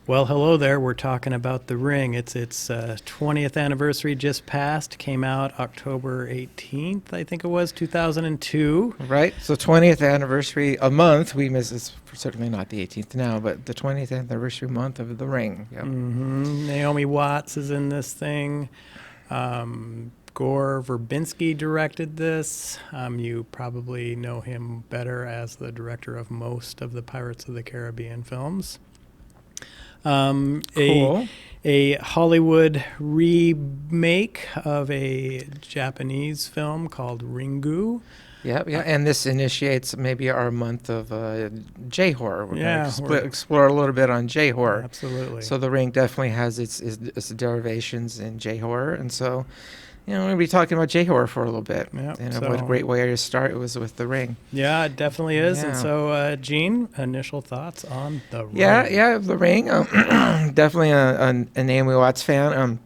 Well, hello there. We're talking about The Ring. It's 20th anniversary just passed. Came out October 18th, I think it was, 2002. Right? So 20th anniversary, a month. We miss it's certainly not the 18th now, but the 20th anniversary month of The Ring. Yep. Naomi Watts is in this thing. Gore Verbinski directed this. You probably know him better as the director of most of the Pirates of the Caribbean films. Cool. A Hollywood remake of a Japanese film called Ringu. Yeah, yeah, and this initiates maybe our month of J horror. We're Yeah, going we're- to explore a little bit on J horror. Absolutely. So The Ring definitely has its derivations in J horror, and so we're going to be talking about J horror for a little bit. Yep, And so- what a great way to start it was with The Ring. Yeah, it definitely is. And Yeah. so, Gene, initial thoughts on The Ring? Yeah, The Ring. Definitely a Naomi Watts fan.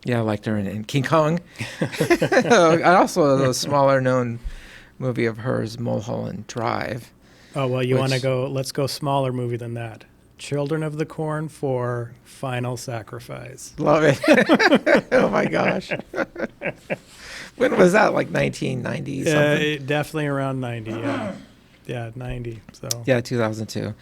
Yeah, I liked her in King Kong. I also a smaller known movie of hers, Mulholland Drive. Oh, well, you want to Which- go, let's go smaller movie than that. Children of the Corn 4, Final Sacrifice. Love it. Oh my gosh. When was that? Like 1990 something? Definitely around 90, yeah. Yeah, 90, so. Yeah, 2002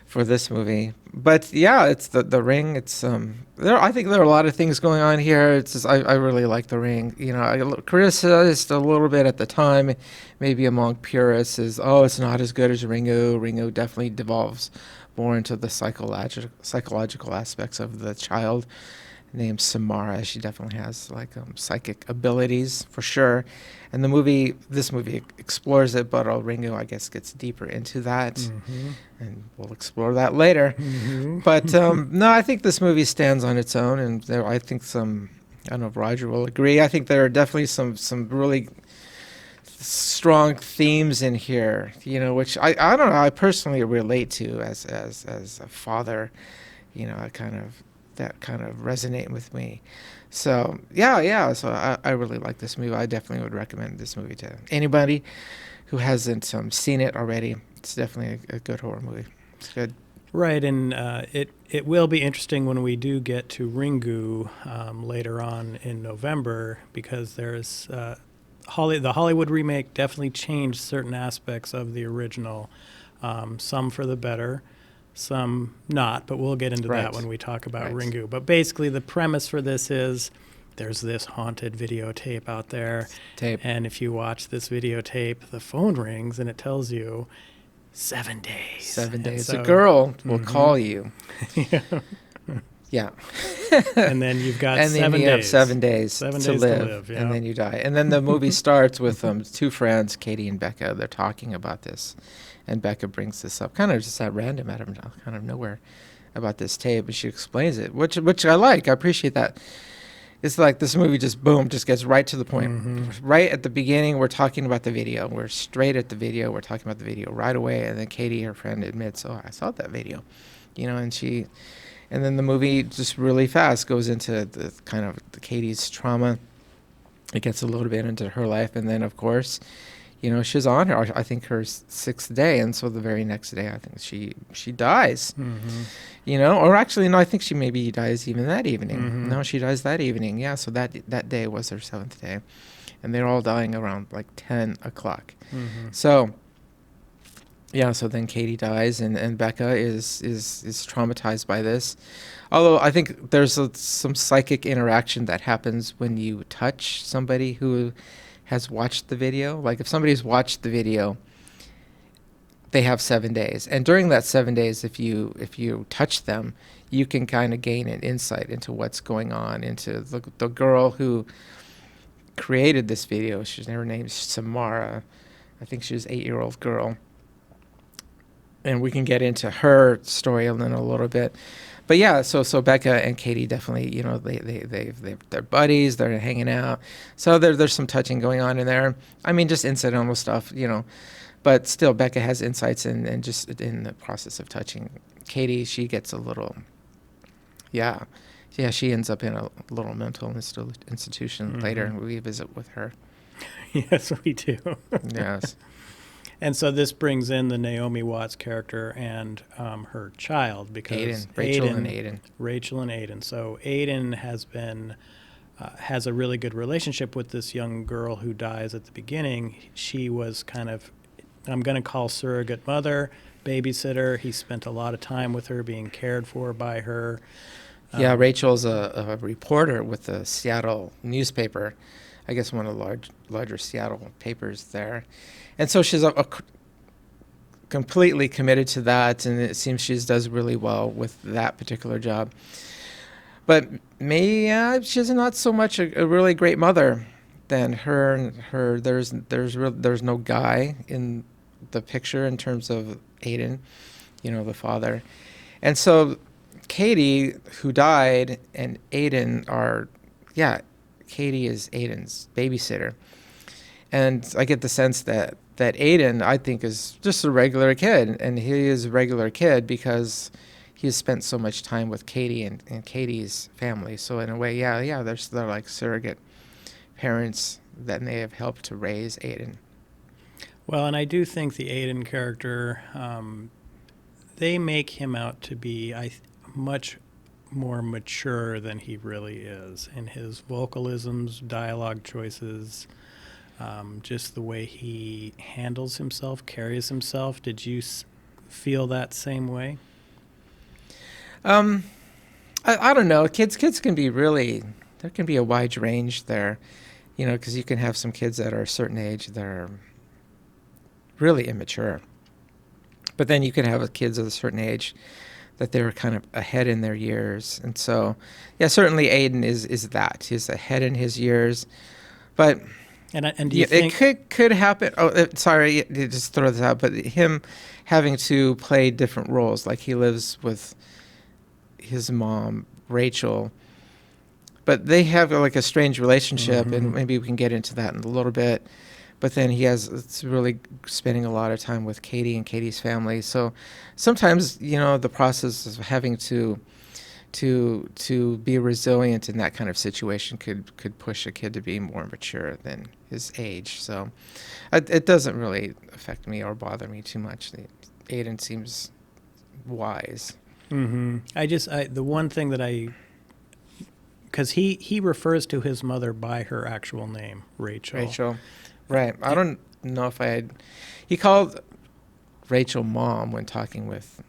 for this movie. But yeah, it's the Ring. It's I think there are a lot of things going on here. It's just, I really like The Ring. I criticized a little bit at the time, maybe among purists, is it's not as good as Ringu. Ringu definitely devolves more into the psychological aspects of the child named Samara. She definitely has like psychic abilities for sure, and this movie explores it, but Ringu, I guess, gets deeper into that, and we'll explore that later. But no, I think this movie stands on its own, and I think I don't know if Roger will agree. I think there are definitely some really strong themes in here, which I don't know. I personally relate to as a father, that kind of resonate with me. So yeah. So I really like this movie. I definitely would recommend this movie to anybody who hasn't seen it already. It's definitely a good horror movie. It's good. Right, and it will be interesting when we do get to Ringu later on in November, because there's the Hollywood remake definitely changed certain aspects of the original, some for the better, some not, but we'll get into Right. that when we talk about Right. Ringu. But basically the premise for this is there's this haunted videotape out there, and if you watch this videotape, the phone rings and it tells you 7 days. 7 days. So, A girl will call you. yeah. Yeah. And then you've got And then 7 you days. have 7 days, 7 to days to live, live, yeah. and then you die. And then the movie starts with two friends, Katie and Becca. They're talking about this, and Becca brings this up, kind of just at random, out of kind of nowhere, about this tape, and she explains it, which I like. I appreciate that. It's like this movie just gets right to the point. Right at the beginning, we're talking about the video. We're straight at the video. We're talking about the video right away, and then Katie, her friend, admits, "Oh, I saw that video," and then the movie just really fast goes into the kind of the Katie's trauma. It gets a little bit into her life, and then of course, she's on her. I think her sixth day, and so the very next day, I think she dies. Or actually, no, I think she maybe dies even that evening. No, she dies that evening. Yeah, so that day was her seventh day, and they're all dying around like 10 o'clock. So. Yeah, so then Katie dies, and Becca is traumatized by this. Although I think there's some psychic interaction that happens when you touch somebody who has watched the video. Like if somebody's watched the video, they have 7 days. And during that 7 days, if you touch them, you can kind of gain an insight into what's going on, into the girl who created this video. Her name's Samara. I think she's an 8-year-old girl. And we can get into her story in a little bit, but yeah. So Becca and Katie definitely, they're buddies. They're hanging out. So there's some touching going on in there. I mean, just incidental stuff, But still, Becca has insights and just in the process of touching Katie, she gets a little, yeah. She ends up in a little mental institution later, and we visit with her. Yes, we do. Yes. And so this brings in the Naomi Watts character and her child because Rachel and Aiden. So Aiden has a really good relationship with this young girl who dies at the beginning. She was kind of, I'm going to call surrogate mother, babysitter. He spent a lot of time with her, being cared for by her. Yeah, Rachel's a reporter with the Seattle newspaper, I guess one of the larger Seattle papers there. And so she's completely committed to that, and it seems she does really well with that particular job. But she's not so much a really great mother. Than her there's no guy in the picture in terms of Aiden, the father. And so Katie, who died, and Aiden Katie is Aiden's babysitter. And I get the sense that Aiden, I think, is just a regular kid, and he is a regular kid because he has spent so much time with Katie and Katie's family. So in a way, they're like surrogate parents that may have helped to raise Aiden. Well, and I do think the Aiden character, they make him out to be much more mature than he really is in his vocalisms, dialogue choices, just the way he handles himself, carries himself. Did you feel that same way? I don't know. Kids can be there can be a wide range there. Because you can have some kids that are a certain age that are really immature. But then you can have kids of a certain age that they're kind of ahead in their years. And so, certainly Aiden is that. He's ahead in his years. But and do you think it could happen? Oh, sorry, just throw this out. But him having to play different roles, like he lives with his mom, Rachel, but they have like a strange relationship, and maybe we can get into that in a little bit. But then it's really spending a lot of time with Katie and Katie's family. So sometimes, the process of having to be resilient in that kind of situation could push a kid to be more mature than his age. So it doesn't really affect me or bother me too much. Aiden seems wise. Mm-hmm. The one thing that because he refers to his mother by her actual name, Rachel. Right. I don't know if he called Rachel mom when talking with,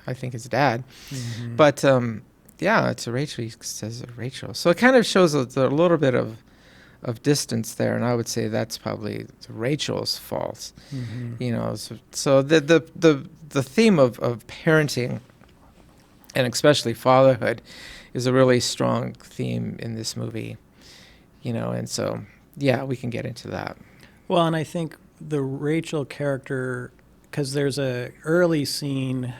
I think, his dad. Mm-hmm. But, to Rachel, he says Rachel. So it kind of shows a little bit of distance there, and I would say that's probably Rachel's fault. Mm-hmm. So the theme of parenting, and especially fatherhood, is a really strong theme in this movie, and so, we can get into that. Well, and I think the Rachel character, because there's a early scene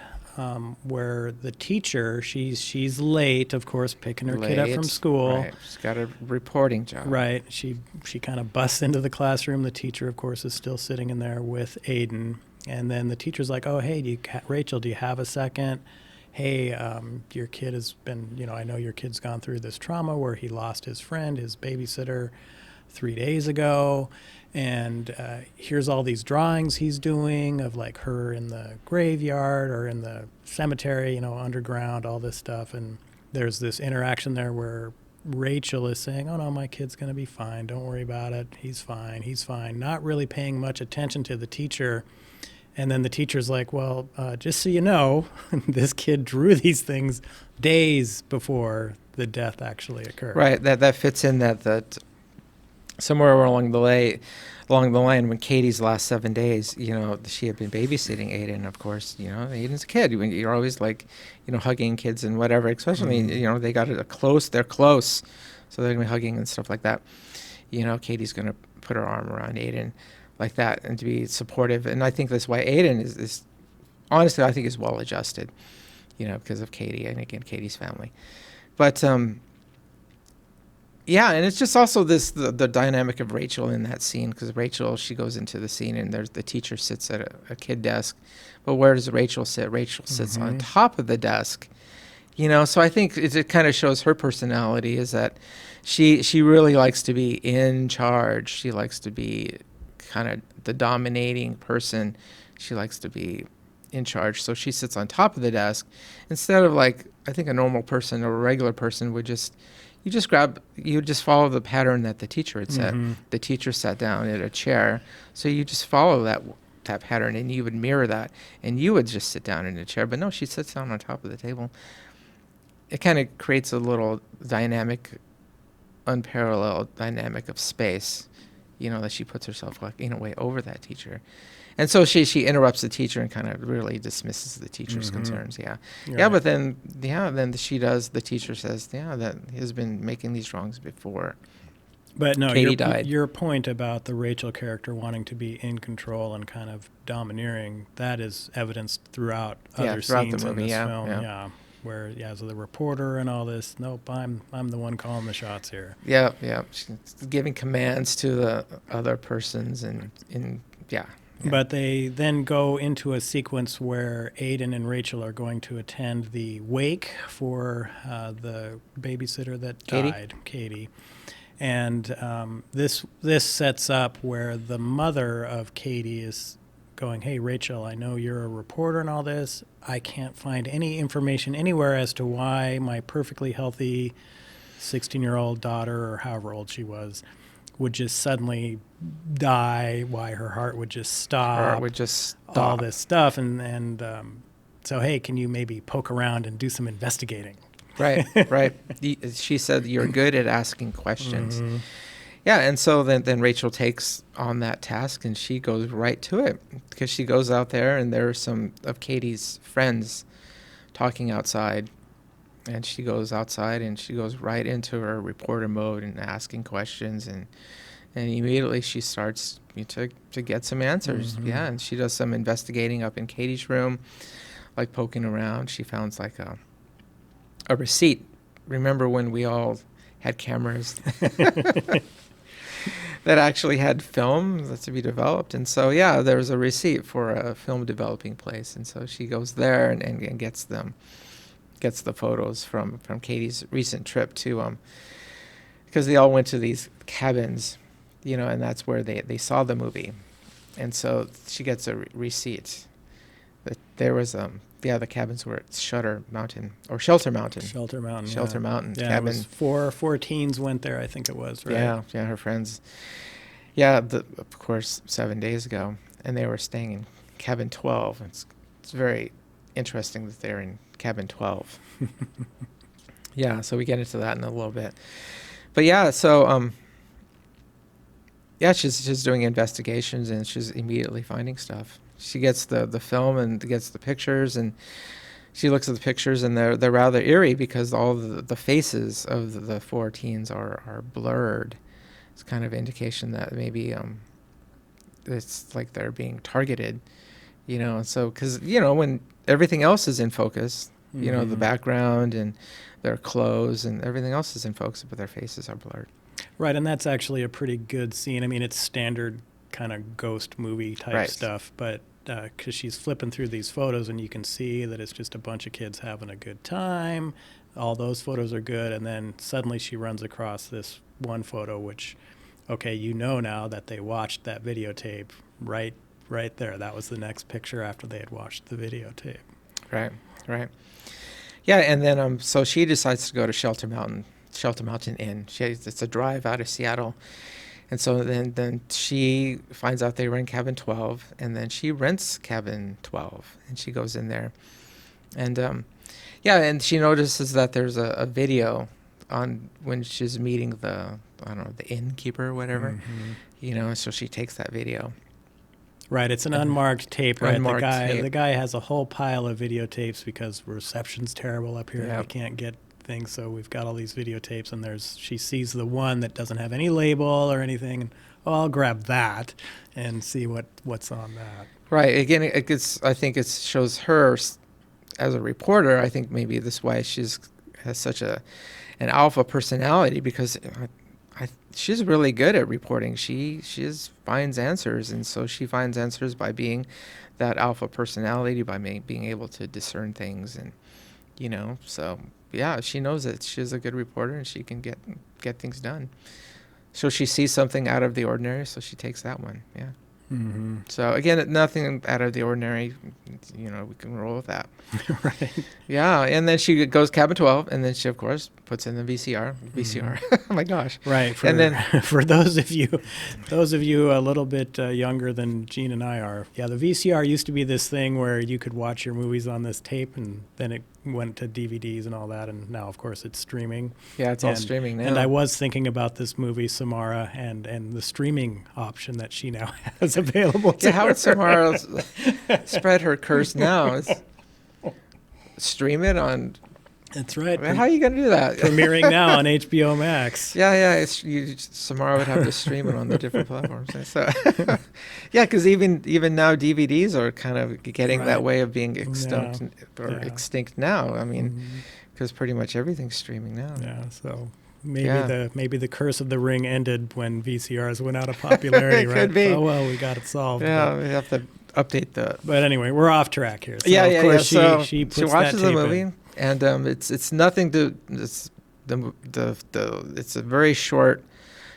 where the teacher, she's late, of course, picking her kid up from school. Right. She's got a reporting job. Right. She kind of busts into the classroom. The teacher, of course, is still sitting in there with Aiden. And then the teacher's like, oh, hey, Rachel, do you have a second? Hey, your kid has been, I know your kid's gone through this trauma where he lost his friend, his babysitter, 3 days ago. And here's all these drawings he's doing of like her in the graveyard or in the cemetery, underground, all this stuff. And there's this interaction there where Rachel is saying, oh, no, my kid's going to be fine. Don't worry about it. He's fine. Not really paying much attention to the teacher. And then the teacher's like, well, just so you know, this kid drew these things days before the death actually occurred. Right. That fits in that somewhere along the line when Katie's last 7 days, she had been babysitting Aiden, of course. Aiden's a kid. You're always like, hugging kids and whatever, especially, they got they're close, so they're going to be hugging and stuff like that. Katie's going to put her arm around Aiden like that and to be supportive. And I think that's why Aiden is honestly, I think is well adjusted, because of Katie and again, Katie's family. But, and it's just also the dynamic of Rachel in that scene, because Rachel, she goes into the scene and there's the teacher sits at a kid desk, but where does Rachel sit? Rachel sits on top of the desk, so I think it kind of shows her personality is that she really likes to be in charge. She likes to be kind of the dominating person. She likes to be in charge. So she sits on top of the desk instead of like, I think a normal person or a regular person would just, you just follow the pattern that the teacher had set. Mm-hmm. The teacher sat down at a chair. So you just follow that pattern and you would mirror that and you would just sit down in a chair. But no, she sits down on top of the table. It kind of creates a little dynamic, unparalleled dynamic of space, that she puts herself like in a way over that teacher. And so she interrupts the teacher and kind of really dismisses the teacher's concerns. Yeah. Right. Yeah, but then the teacher says, that he has been making these wrongs before. But no, Katie died. Your point about the Rachel character wanting to be in control and kind of domineering, that is evidenced throughout other scenes the movie, in this yeah, film. yeah. Where, so the reporter and all this, nope, I'm the one calling the shots here. Yeah. She's giving commands to the other persons and. Yeah. But they then go into a sequence where Aiden and Rachel are going to attend the wake for the babysitter that died, Katie. And this sets up where the mother of Katie is going, hey, Rachel, I know you're a reporter and all this. I can't find any information anywhere as to why my perfectly healthy 16-year-old daughter, or however old she was, would just suddenly die, why her heart would just stop, all this stuff. And so, hey, can you maybe poke around and do some investigating? Right. She said, you're good at asking questions. Mm-hmm. Yeah, and so then Rachel takes on that task, and she goes right to it, because she goes out there, and there are some of Katie's friends talking outside, and she goes outside, and she goes right into her reporter mode and asking questions, and immediately she starts to get some answers. Mm-hmm. Yeah, and she does some investigating up in Katie's room, like poking around. She found like a receipt. Remember when we all had cameras that actually had film that's to be developed? And so, there was a receipt for a film developing place. And so she goes there and gets the photos from Katie's recent trip to, because they all went to these cabins, and that's where they saw the movie. And so she gets a receipt that there was, the cabins were at Shelter Mountain. Shelter Mountain Mountain yeah, cabin. It was four teens went there, I think it was, right? Yeah, her friends. Yeah, of course, 7 days ago, and they were staying in cabin 12. It's very interesting that they're in cabin 12. Yeah, so we get into that in a little bit. But so she's doing investigations, and she's immediately finding stuff. She gets the film and gets the pictures, and she looks at the pictures, and they're rather eerie because all the faces of the four teens are blurred. It's kind of indication that maybe it's like they're being targeted, So because when everything else is in focus, Mm-hmm. the background and their clothes and everything else is in focus, but their faces are blurred. Right, and that's actually a pretty good scene. I mean, it's standard kind of ghost movie type stuff, but because she's flipping through these photos and you can see that it's just a bunch of kids having a good time. All those photos are good, and then suddenly she runs across this one photo, which, okay, now that they watched that videotape right there. That was the next picture after they had watched the videotape. Right. Yeah, and then so she decides to go to Shelter Mountain Inn. It's a drive out of Seattle. And so then she finds out they were in cabin 12, and then she rents cabin 12, and she goes in there. And and she notices that there's a video on when she's meeting the innkeeper or whatever, so she takes that video. Right, it's an unmarked tape, right? Unmarked tape. The guy has a whole pile of videotapes because reception's terrible up here. Yep. We can't get things, so we've got all these videotapes, and she sees the one that doesn't have any label or anything, and I'll grab that and see what's on that. Right. Again, I think it shows her as a reporter. I think maybe this is why has such an alpha personality, because she's really good at reporting. She finds answers, and so she finds answers by being that alpha personality, by being able to discern things, and so she knows that she's a good reporter and she can get things done. So she sees something out of the ordinary, so she takes that one. Yeah. Mm-hmm. So again, nothing out of the ordinary. We can roll with that. Right. Yeah, and then she goes cabin 12, and then she of course puts in the VCR. Mhm. Oh my gosh. Right. And then For those of you a little bit younger than Gene and I are, yeah, the VCR used to be this thing where you could watch your movies on this tape, and then it went to DVDs and all that, and now of course it's streaming. yeah, it's all streaming now. And I was thinking about this movie Samara and the streaming option that she now has available to Yeah, how her. would Samara spread her curse now? Stream it on. That's right. How are you gonna do that? Premiering now on HBO Max. Yeah. Samara would have to stream it on the different platforms. So, yeah, because even now DVDs are kind of getting Right. that way of being extinct Yeah. extinct now. I mean, Mhm. because pretty much everything's streaming now. Yeah, so maybe Yeah. the curse of the ring ended when VCRs went out of popularity, It right? could be. Oh well, we got it solved. Yeah, we have to update the. But anyway, we're off track here. So Yeah. of course So she puts she watches that the tape movie, in. and it's nothing to. It's it's a very short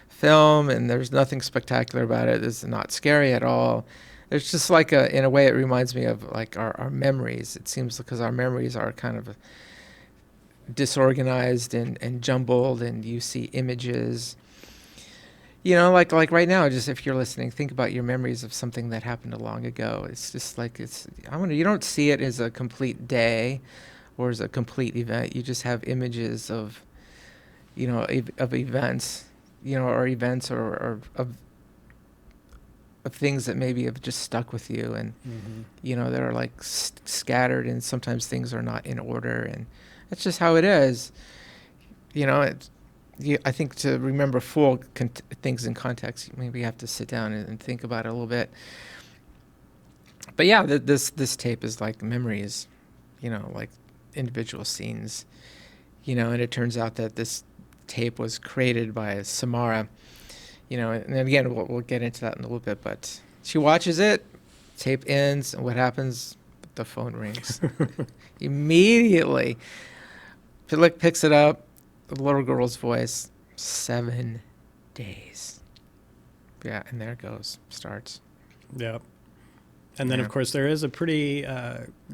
film, and there's nothing spectacular about it. It's not scary at all. It's just like in a way, it reminds me of like our memories. It seems because our memories are kind of disorganized and jumbled, and you see images. Like right now, just if you're listening, think about your memories of something that happened long ago. It's just like you don't see it as a complete day or as a complete event. You just have images of of events, or events or of things that maybe have just stuck with you, and Mhm. that are like scattered, and sometimes things are not in order, and that's just how it is. I think to remember full things in context, maybe you have to sit down and think about it a little bit. But yeah, this tape is like memories, like individual scenes, and it turns out that this tape was created by Samara, and again, we'll get into that in a little bit, but she watches it, tape ends, and what happens? The phone rings. Immediately. Philip picks it up, the little girl's voice, 7 days. Yeah, and there it goes, starts. Yep. And then, Yeah. of course, there is a pretty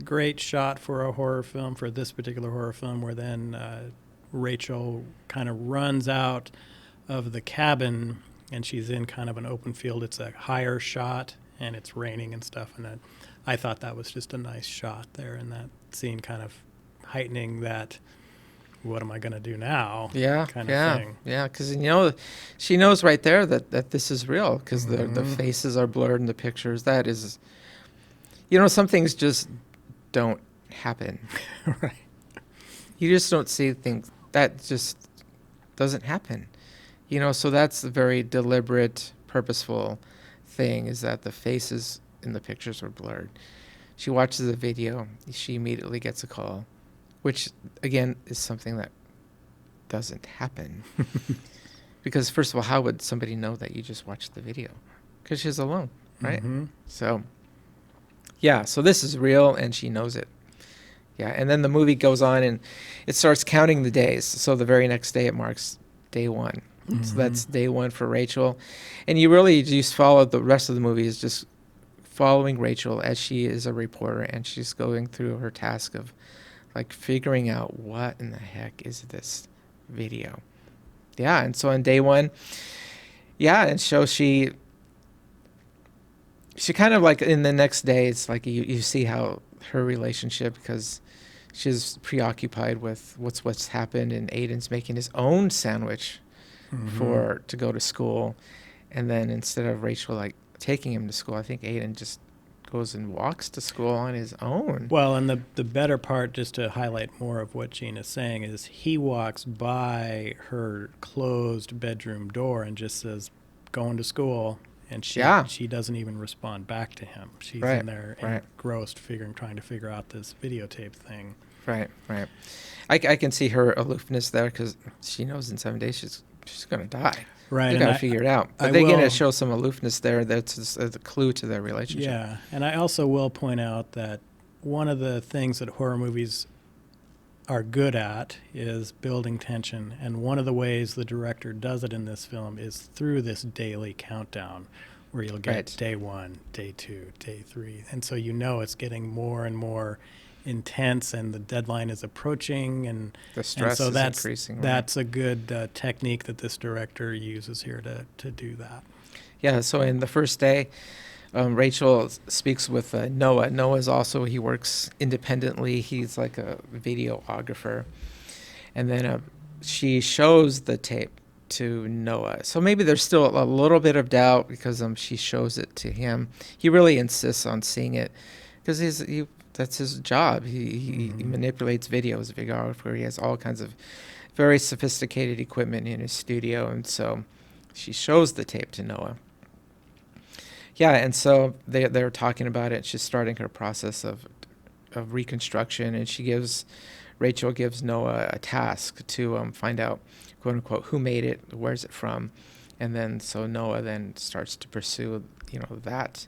great shot for a horror film, for this particular horror film, where then Rachel kind of runs out of the cabin, and she's in kind of an open field. It's a higher shot, and it's raining and stuff. And I thought that was just a nice shot there in that scene, kind of heightening that, what am I going to do now? Yeah, kind of thing. yeah, because she knows right there that this is real, because the faces are blurred in the pictures. That is, some things just don't happen. Right. You just don't see things that just doesn't happen. So that's a very deliberate, purposeful thing, is that the faces in the pictures were blurred. She watches the video, she immediately gets a call, which again is something that doesn't happen. Because first of all, how would somebody know that you just watched the video? Because she's alone, right? Mhm. So yeah, so this is real, and she knows it. Yeah, and then the movie goes on, and it starts counting the days. So the very next day, it marks day one. So that's day one for Rachel. And you really just follow the rest of the movie is just following Rachel as she is a reporter, and she's going through her task of like figuring out what in the heck is this video. Yeah, and so on day one, yeah, and so she kind of like in the next day, it's like you see how her relationship, because she's preoccupied with what's happened, and Aiden's making his own sandwich to go to school, and then instead of Rachel like taking him to school, I think Aiden just goes and walks to school on his own. Well, and the better part, just to highlight more of what Gene is saying, is he walks by her closed bedroom door and just says, "Going to school," and she doesn't even respond back to him. She's in there engrossed, trying to figure out this videotape thing. Right. I can see her aloofness there, because she knows in 7 days she's going to die. Right. They got to figure it out. But they're going to show some aloofness there. That's a clue to their relationship. Yeah. And I also will point out that one of the things that horror movies are good at is building tension. And one of the ways the director does it in this film is through this daily countdown where you'll get Right. day 1, day 2, day 3. And so it's getting more and more intense and the deadline is approaching. The And stress so is increasing. Right? that's a good technique that this director uses here to do that. Yeah, so in the first day, Rachel speaks with Noah. Noah's also, he works independently. He's like a videographer. And then she shows the tape to Noah. So maybe there's still a little bit of doubt because she shows it to him. He really insists on seeing it because that's his job. He manipulates video as a videographer. He has all kinds of very sophisticated equipment in his studio. And so she shows the tape to Noah. Yeah, and so they're talking about it. She's starting her process of reconstruction, and Rachel gives Noah a task to find out, quote unquote, who made it, where's it from, and then so Noah then starts to pursue, that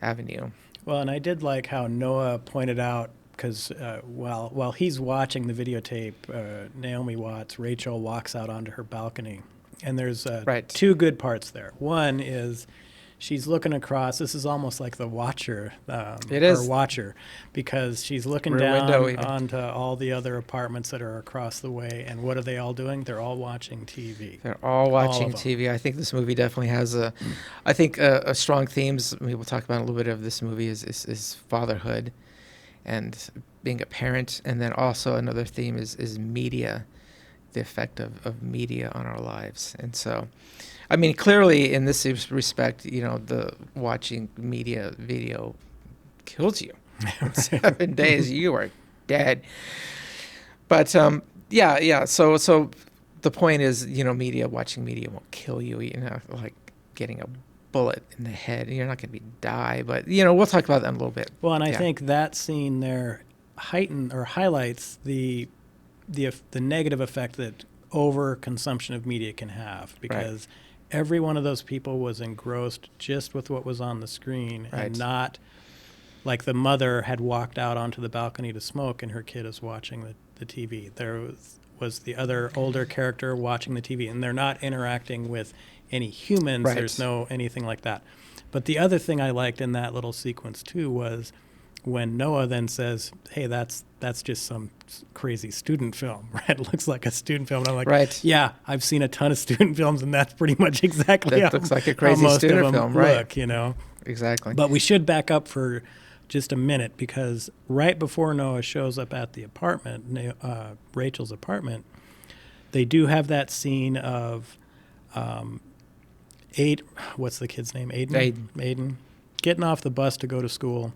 avenue. Well, and I did like how Noah pointed out, because while he's watching the videotape, Naomi Watts, Rachel walks out onto her balcony, and there's Right. two good parts there. One is she's looking across. This is almost like the Watcher, It is. or Watcher, because she's looking Rear down window even. onto all the other apartments that are across the way. And what are they all doing? They're all watching TV. They're all watching of them. TV. I think this movie definitely has a strong themes. We'll talk about a little bit of this movie is fatherhood and being a parent. And then also another theme is media, the effect of media on our lives. And so, I mean, clearly in this respect, the watching media video kills you. In 7 days, you are dead. But yeah. So the point is, watching media won't kill you. Like getting a bullet in the head. You're not going to die. But we'll talk about that in a little bit. Well, and I Yeah. think that scene there highlights the negative effect that overconsumption of media can have, because every one of those people was engrossed just with what was on the screen, Right. and not like the mother had walked out onto the balcony to smoke and her kid is watching the TV. There was the other older character watching the TV, and they're not interacting with any humans. Right. There's no anything like that. But the other thing I liked in that little sequence too was when Noah then says, "Hey, that's just some crazy student film, right? It looks like a student film." And I'm like, Right. "Yeah, I've seen a ton of student films, and that's pretty much exactly That how, looks like a how crazy most student of them film, right. look, Exactly. But we should back up for just a minute, because right before Noah shows up at the apartment, Rachel's apartment, they do have that scene of what's the kid's name? Aiden. Getting off the bus to go to school.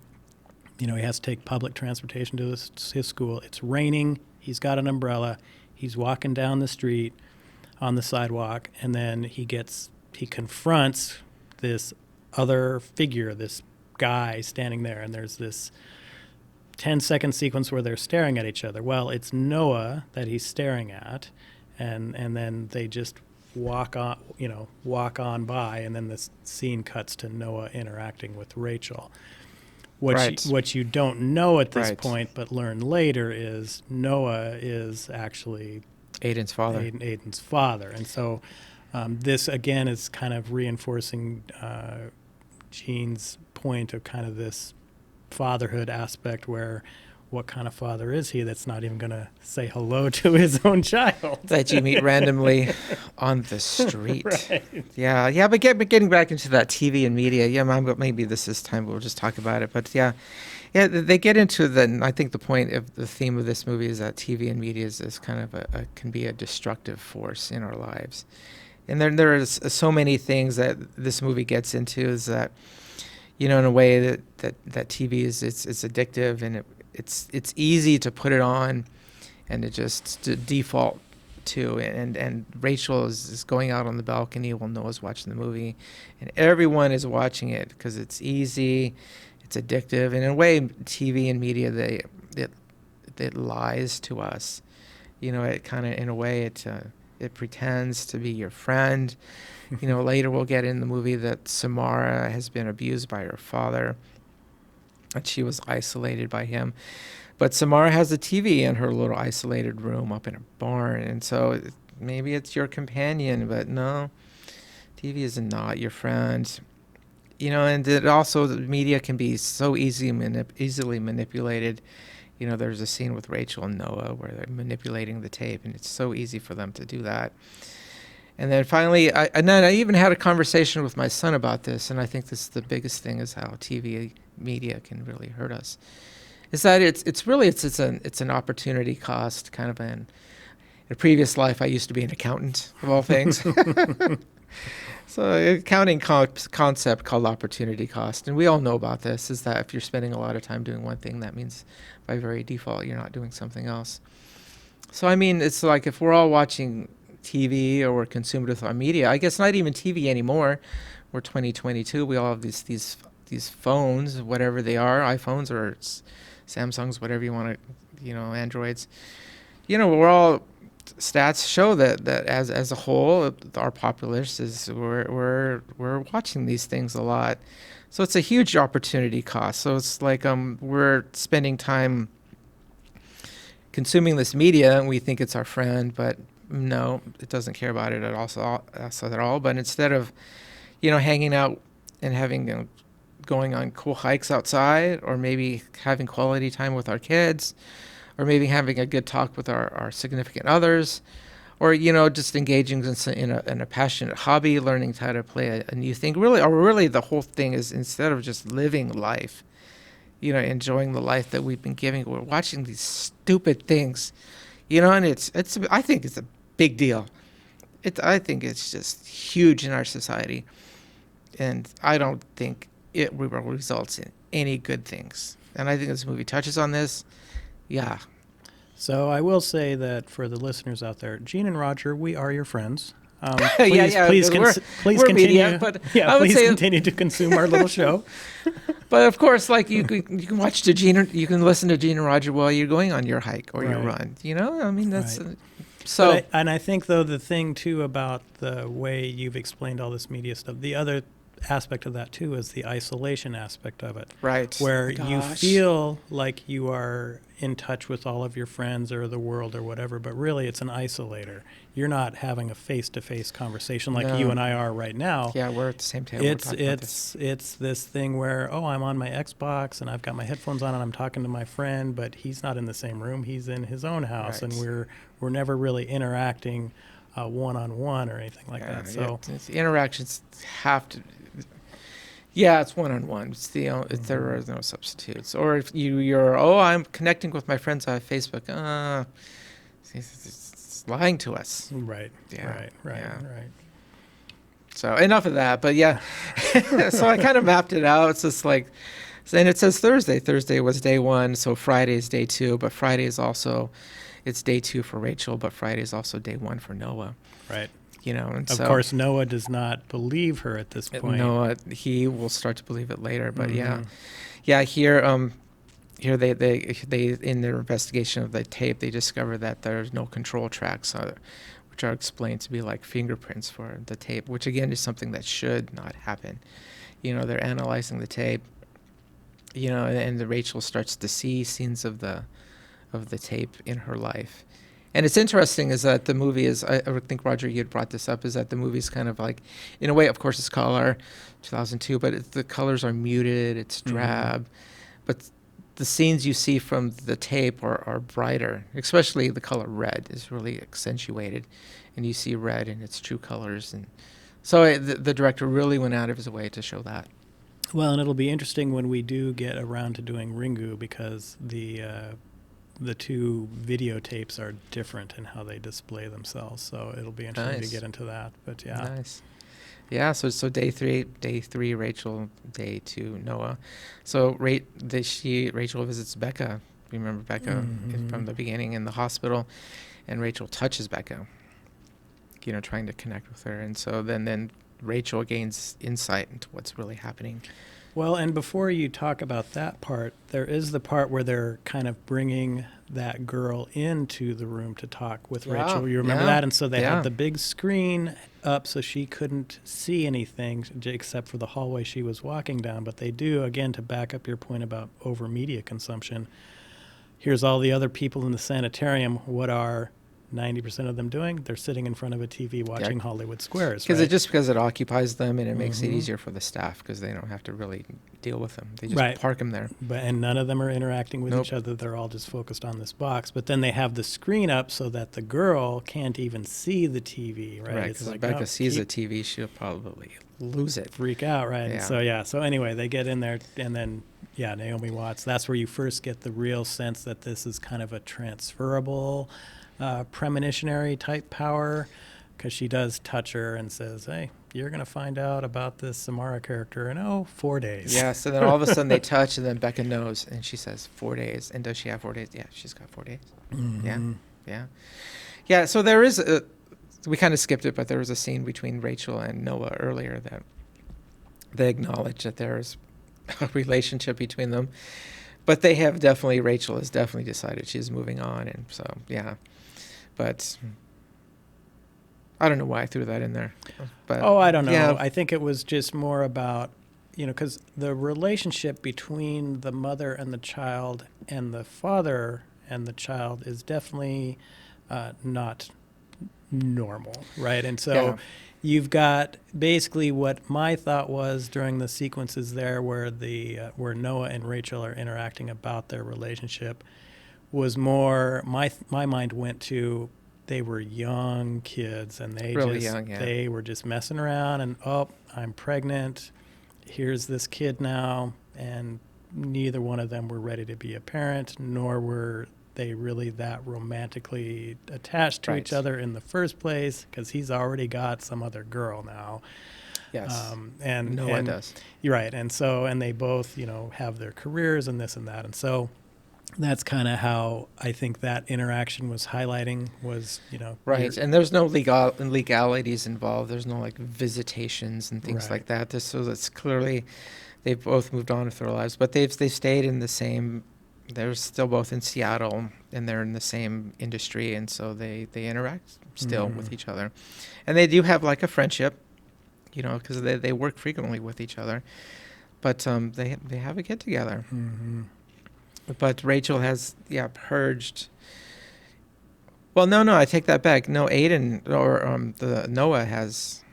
He has to take public transportation to his school. It's raining. He's got an umbrella. He's walking down the street on the sidewalk, and then he confronts this other figure, this guy standing there, and there's this 10-second sequence where they're staring at each other. Well, it's Noah that he's staring at, and then they just walk on by, and then the scene cuts to Noah interacting with Rachel. What you don't know at this point, but learn later, is Noah is actually Aiden's father. Aiden's father. And so this, again, is kind of reinforcing Gene's point of kind of this fatherhood aspect, where what kind of father is he that's not even going to say hello to his own child? That you meet randomly on the street. Right. Yeah, but getting back into that TV and media, maybe this is time we'll just talk about it. But yeah, they get into I think the point of the theme of this movie is that TV and media is kind of can be a destructive force in our lives. And there is so many things that this movie gets into, is that, in a way that TV it's addictive, and it's easy to put it on and to default to. And Rachel is going out on the balcony while Noah's watching the movie, and everyone is watching it because it's easy, it's addictive. And in a way, TV and media, it lies to us. It kind of, in a way, it pretends to be your friend. Later we'll get in the movie that Samara has been abused by her father, and she was isolated by him. But Samara has a TV in her little isolated room up in a barn, and so maybe it's your companion, but no, TV is not your friend. And it also, the media can be so easily manipulated. There's a scene with Rachel and Noah where they're manipulating the tape, and it's so easy for them to do that. And then finally, I even had a conversation with my son about this, and I think this is the biggest thing, is how TV media can really hurt us. Is that it's an opportunity cost, kind of in a previous life I used to be an accountant, of all things. So accounting concept called opportunity cost, and we all know about this, is that if you're spending a lot of time doing one thing, that means by very default you're not doing something else. So I mean, it's like if we're all watching TV or we're consumed with our media, I guess not even TV anymore. We're 2022. We all have these phones, whatever they are, iPhones or Samsungs, whatever you want to, Androids. We're all, stats show that as a whole, our populace is we're watching these things a lot. So it's a huge opportunity cost. So it's like we're spending time consuming this media, and we think it's our friend, but no, it doesn't care about it us at all. But instead of, hanging out and having, going on cool hikes outside, or maybe having quality time with our kids, or maybe having a good talk with our significant others, or, just engaging in a passionate hobby, learning how to play a new thing. Really the whole thing is, instead of just living life, enjoying the life that we've been giving, we're watching these stupid things, and I think it's a big deal. I think it's just huge in our society, and I don't think it results in any good things. And I think this movie touches on this. Yeah. So I will say that for the listeners out there, Gene and Roger, we are your friends. Please please continue. Media, but please continue to consume our little show. But of course, like you can watch you can listen to Gene and Roger while you're going on your hike or your run. I mean, that's right. So. I think though, the thing too about the way you've explained all this media stuff, the other aspect of that too is the isolation aspect of it. Right. Where you feel like you are in touch with all of your friends or the world or whatever, but really it's an isolator. You're not having a face-to-face conversation like you and I are right now. Yeah, we're at the same table. It's this thing where, I'm on my Xbox and I've got my headphones on and I'm talking to my friend, but he's not in the same room. He's in his own house, right. And we're never really interacting one-on-one or anything like that. So the interactions have to. Yeah, it's one-on-one. There are no substitutes. Or if I'm connecting with my friends on Facebook. It's lying to us. Right. Yeah. Right. So enough of that. But yeah, so I kind of mapped it out. It's just like, and it says Thursday. Thursday was day one, so Friday is day two. But Friday is also, it's day two for Rachel, but Friday is also day one for Noah. Right. And of course, Noah does not believe her at this point. Noah, he will start to believe it later. But yeah. Here they in their investigation of the tape, they discover that there's no control tracks, which are explained to be like fingerprints for the tape, which again is something that should not happen. They're analyzing the tape. And the Rachel starts to see scenes of the tape in her life. And it's interesting is that the movie is, I think, Roger, you had brought this up, is that the movie's kind of like, in a way, of course, it's color, 2002, but the colors are muted, it's drab. But the scenes you see from the tape are brighter, especially the color red is really accentuated. And you see red in its true colors. And so the director really went out of his way to show that. Well, and it'll be interesting when we do get around to doing Ringu, because the two videotapes are different in how they display themselves. So it'll be interesting to get into that. But yeah. Nice. Yeah, so day three, Rachel, day two, Noah. So Rachel visits Becca. Remember Becca from the beginning in the hospital, and Rachel touches Becca, trying to connect with her. And so then Rachel gains insight into what's really happening. Well, and before you talk about that part, there is the part where they're kind of bringing that girl into the room to talk with Rachel. You remember that? And so they had the big screen up so she couldn't see anything except for the hallway she was walking down. But they do, again, to back up your point about over media consumption, here's all the other people in the sanitarium. What are 90% of them doing? They're sitting in front of a TV watching Hollywood Squares, Because right? because it occupies them and it makes it easier for the staff because they don't have to really deal with them. They just park them there. And none of them are interacting with Nope. each other. They're all just focused on this box. But then they have the screen up so that the girl can't even see the TV, right? Right, It's because like, if Becca no, sees the TV, she'll probably lose it. freak out, right? Yeah. And so anyway, they get in there, and then Naomi Watts. That's where you first get the real sense that this is kind of a transferable, premonitionary type power, because she does touch her and says, "Hey, you're gonna find out about this Samara character in 4 days." Yeah, so then all of a sudden they touch, and then Becca knows, and she says 4 days. And does she have 4 days? Yeah, she's got 4 days. Yeah. So there is we kind of skipped it, but there was a scene between Rachel and Noah earlier that they acknowledge that there is a relationship between them. But Rachel has definitely decided she's moving on, and so, yeah. But I don't know why I threw that in there. But I don't know. yeah. I think it was just more about, because the relationship between the mother and the child and the father and the child is definitely not normal, right? And so you've got basically what my thought was during the sequences there where where Noah and Rachel are interacting about their relationship was more, my mind went to, they were young kids and they Really young, yeah. they were just messing around and, I'm pregnant, here's this kid now, and neither one of them were ready to be a parent, nor were they really that romantically attached to each other in the first place, because he's already got some other girl now. Yes. And Noah does. You're right. And so, and they both, have their careers and this and that. And so that's kind of how I think that interaction was highlighting was, Right. And there's no legalities involved. There's no like visitations and things like that. So that's clearly they've both moved on with their lives, but they've stayed in the same. They're still both in Seattle, and they're in the same industry, and so they interact still with each other, and they do have like a friendship, because they work frequently with each other, but they have a get together. But Rachel has purged. Well, no, I take that back. No, Aiden or the Noah has.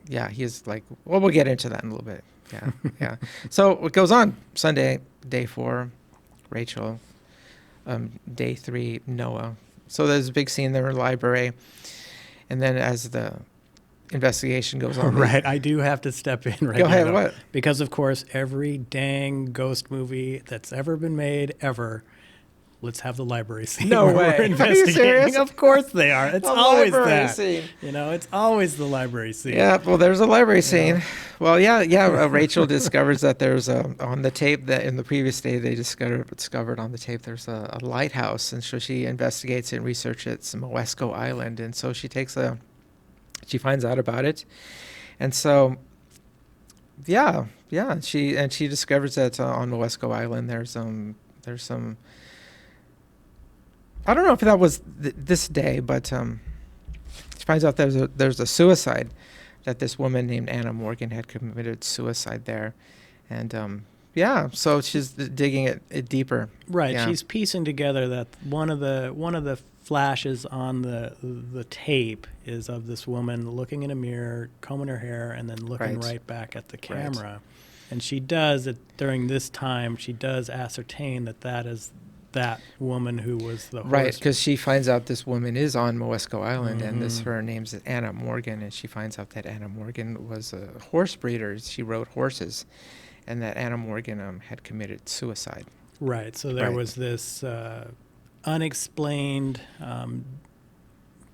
Yeah, he's like. Well, we'll get into that in a little bit. Yeah. So what goes on Sunday, day 4, Rachel, day 3, Noah. So there's a big scene there in the library, and then as the investigation goes on, right, I do have to step in right Go ahead, now, what? Because of course every dang ghost movie that's ever been made ever, let's have the library scene. No where way. We're Are you investigating. serious? Of course they are. It's A always library that. scene. It's always the library scene. Yeah, well, there's a library scene. Well, Rachel discovers that there's on the tape that in the previous day they discovered on the tape there's a lighthouse, and so she investigates it and researches it. It's Moesco Island, and so she finds out about it, and so she discovers that on Moesco Island there's some. I don't know if that was this day, but she finds out there's a suicide, that this woman named Anna Morgan had committed suicide there, and so she's digging it deeper. Right, Yeah. she's piecing together that one of the flashes on the tape is of this woman looking in a mirror, combing her hair, and then looking right back at the camera. Right. And she does it during this time. She does ascertain that is that woman who was the horse. Right, because she finds out this woman is on Moesco Island, and her name's Anna Morgan, and she finds out that Anna Morgan was a horse breeder. She rode horses, and that Anna Morgan had committed suicide. Right, so there was this unexplained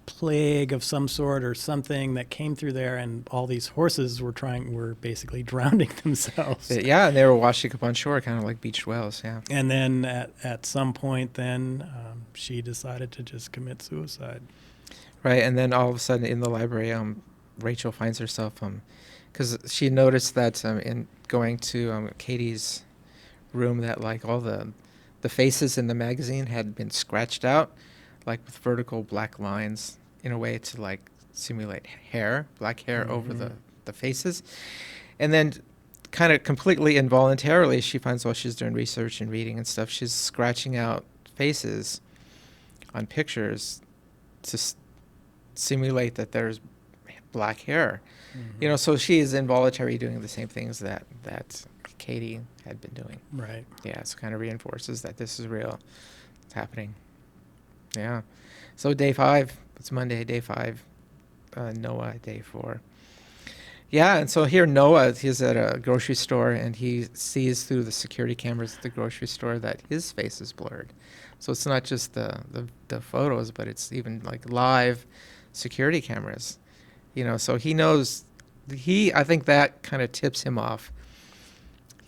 plague of some sort or something that came through there, and all these horses were basically drowning themselves. Yeah, and they were washing up on shore, kind of like beached whales. Yeah. And then at some point, then she decided to just commit suicide. Right, and then all of a sudden in the library, Rachel finds herself because she noticed that in going to Katie's room that like all the faces in the magazine had been scratched out, like with vertical black lines in a way to like simulate black hair over the faces. And then kind of completely involuntarily, she finds while she's doing research and reading and stuff, she's scratching out faces on pictures to simulate that there's black hair. Mm-hmm. So she is involuntarily doing the same things that Katie had been doing. Right. Yeah, so kind of reinforces that this is real. It's happening. Yeah. So day 5, it's Monday, day 5. Noah, day 4. Yeah, and so here Noah, he's at a grocery store, and he sees through the security cameras at the grocery store that his face is blurred. So it's not just the photos, but it's even like live security cameras. So he knows, I think that kind of tips him off,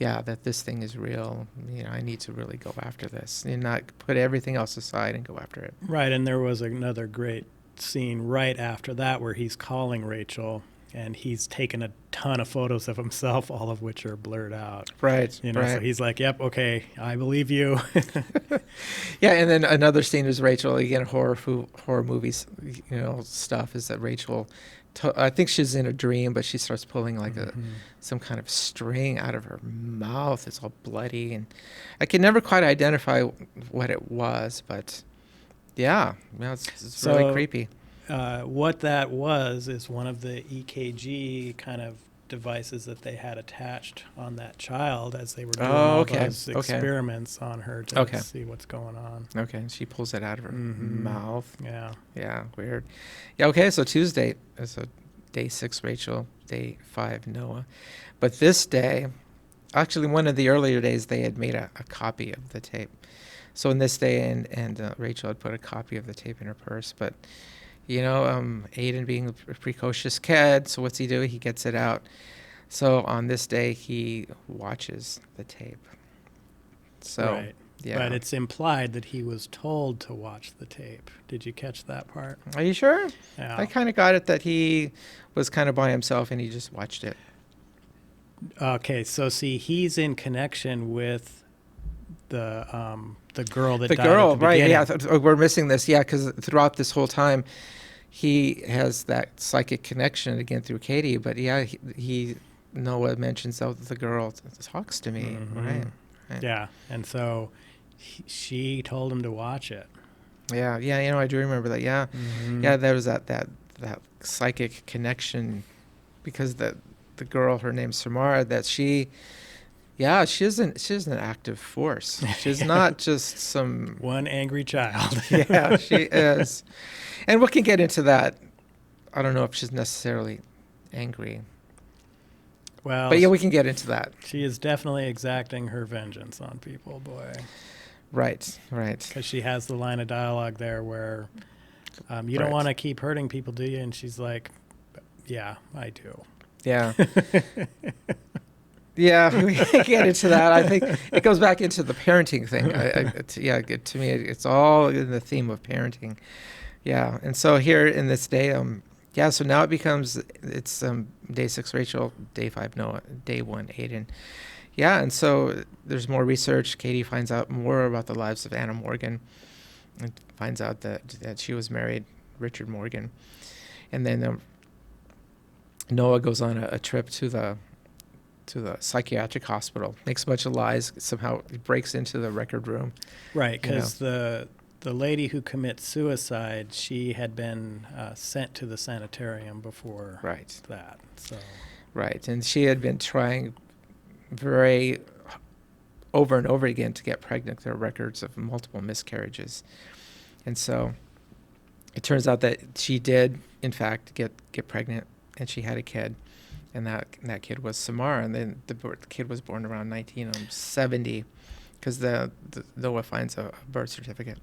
that this thing is real. I need to really go after this and not put everything else aside and go after it. Right, and there was another great scene right after that where he's calling Rachel, and he's taken a ton of photos of himself, all of which are blurred out. Right. So he's like, yep, okay, I believe you. Yeah, and then another scene is Rachel, again, horror movies, stuff, is that Rachel, I think she's in a dream, but she starts pulling like some kind of string out of her mouth. It's all bloody, and I can never quite identify what it was, but it's really creepy. What that was is one of the EKG kind of devices that they had attached on that child as they were doing those experiments on her to see what's going on. Okay, and she pulls it out of her mouth. Yeah. Yeah, weird. Yeah, okay, so Tuesday, so day 6, Rachel, day 5, Noah. But this day, actually one of the earlier days, they had made a copy of the tape. So in this day, and Rachel had put a copy of the tape in her purse, but Aiden being a precocious kid, so what's he do? He gets it out. So on this day, he watches the tape. So, right. Yeah. But it's implied that he was told to watch the tape. Did you catch that part? Are you sure? Yeah. I kind of got it that he was kind of by himself and he just watched it. Okay, so see, he's in connection with the girl that died girl, at the right? beginning. Yeah, we're missing this. Yeah, because throughout this whole time, he has that psychic connection again through Katie. But he Noah mentions that the girl talks to me, right? Yeah, and so she told him to watch it. Yeah, I do remember that. Yeah, there was that psychic connection, because the girl, her name's Samara, that she's an active force. She's not just some one angry child. Yeah, she is. And we can get into that. I don't know if she's necessarily angry. Well, but we can get into that. She is definitely exacting her vengeance on people, boy. Right. Because she has the line of dialogue there where you don't want to keep hurting people, do you? And she's like, yeah, I do. Yeah. Yeah, we can get into that. I think it goes back into the parenting thing. To me, it's all in the theme of parenting. Yeah, and so here in this day, so now it's day 6, Rachel, day 5, Noah, day 1, Aiden. Yeah, and so there's more research. Katie finds out more about the lives of Anna Morgan, and finds out that she was married, Richard Morgan. And then Noah goes on a trip to the psychiatric hospital, makes a bunch of lies, somehow breaks into the record room. Right, because the lady who commits suicide, she had been sent to the sanitarium before that. So. Right, and she had been trying very over and over again to get pregnant. There are records of multiple miscarriages. And so it turns out that she did, in fact, get pregnant, and she had a kid. And that kid was Samara, and then the kid was born around 1970, because the Noah finds a birth certificate.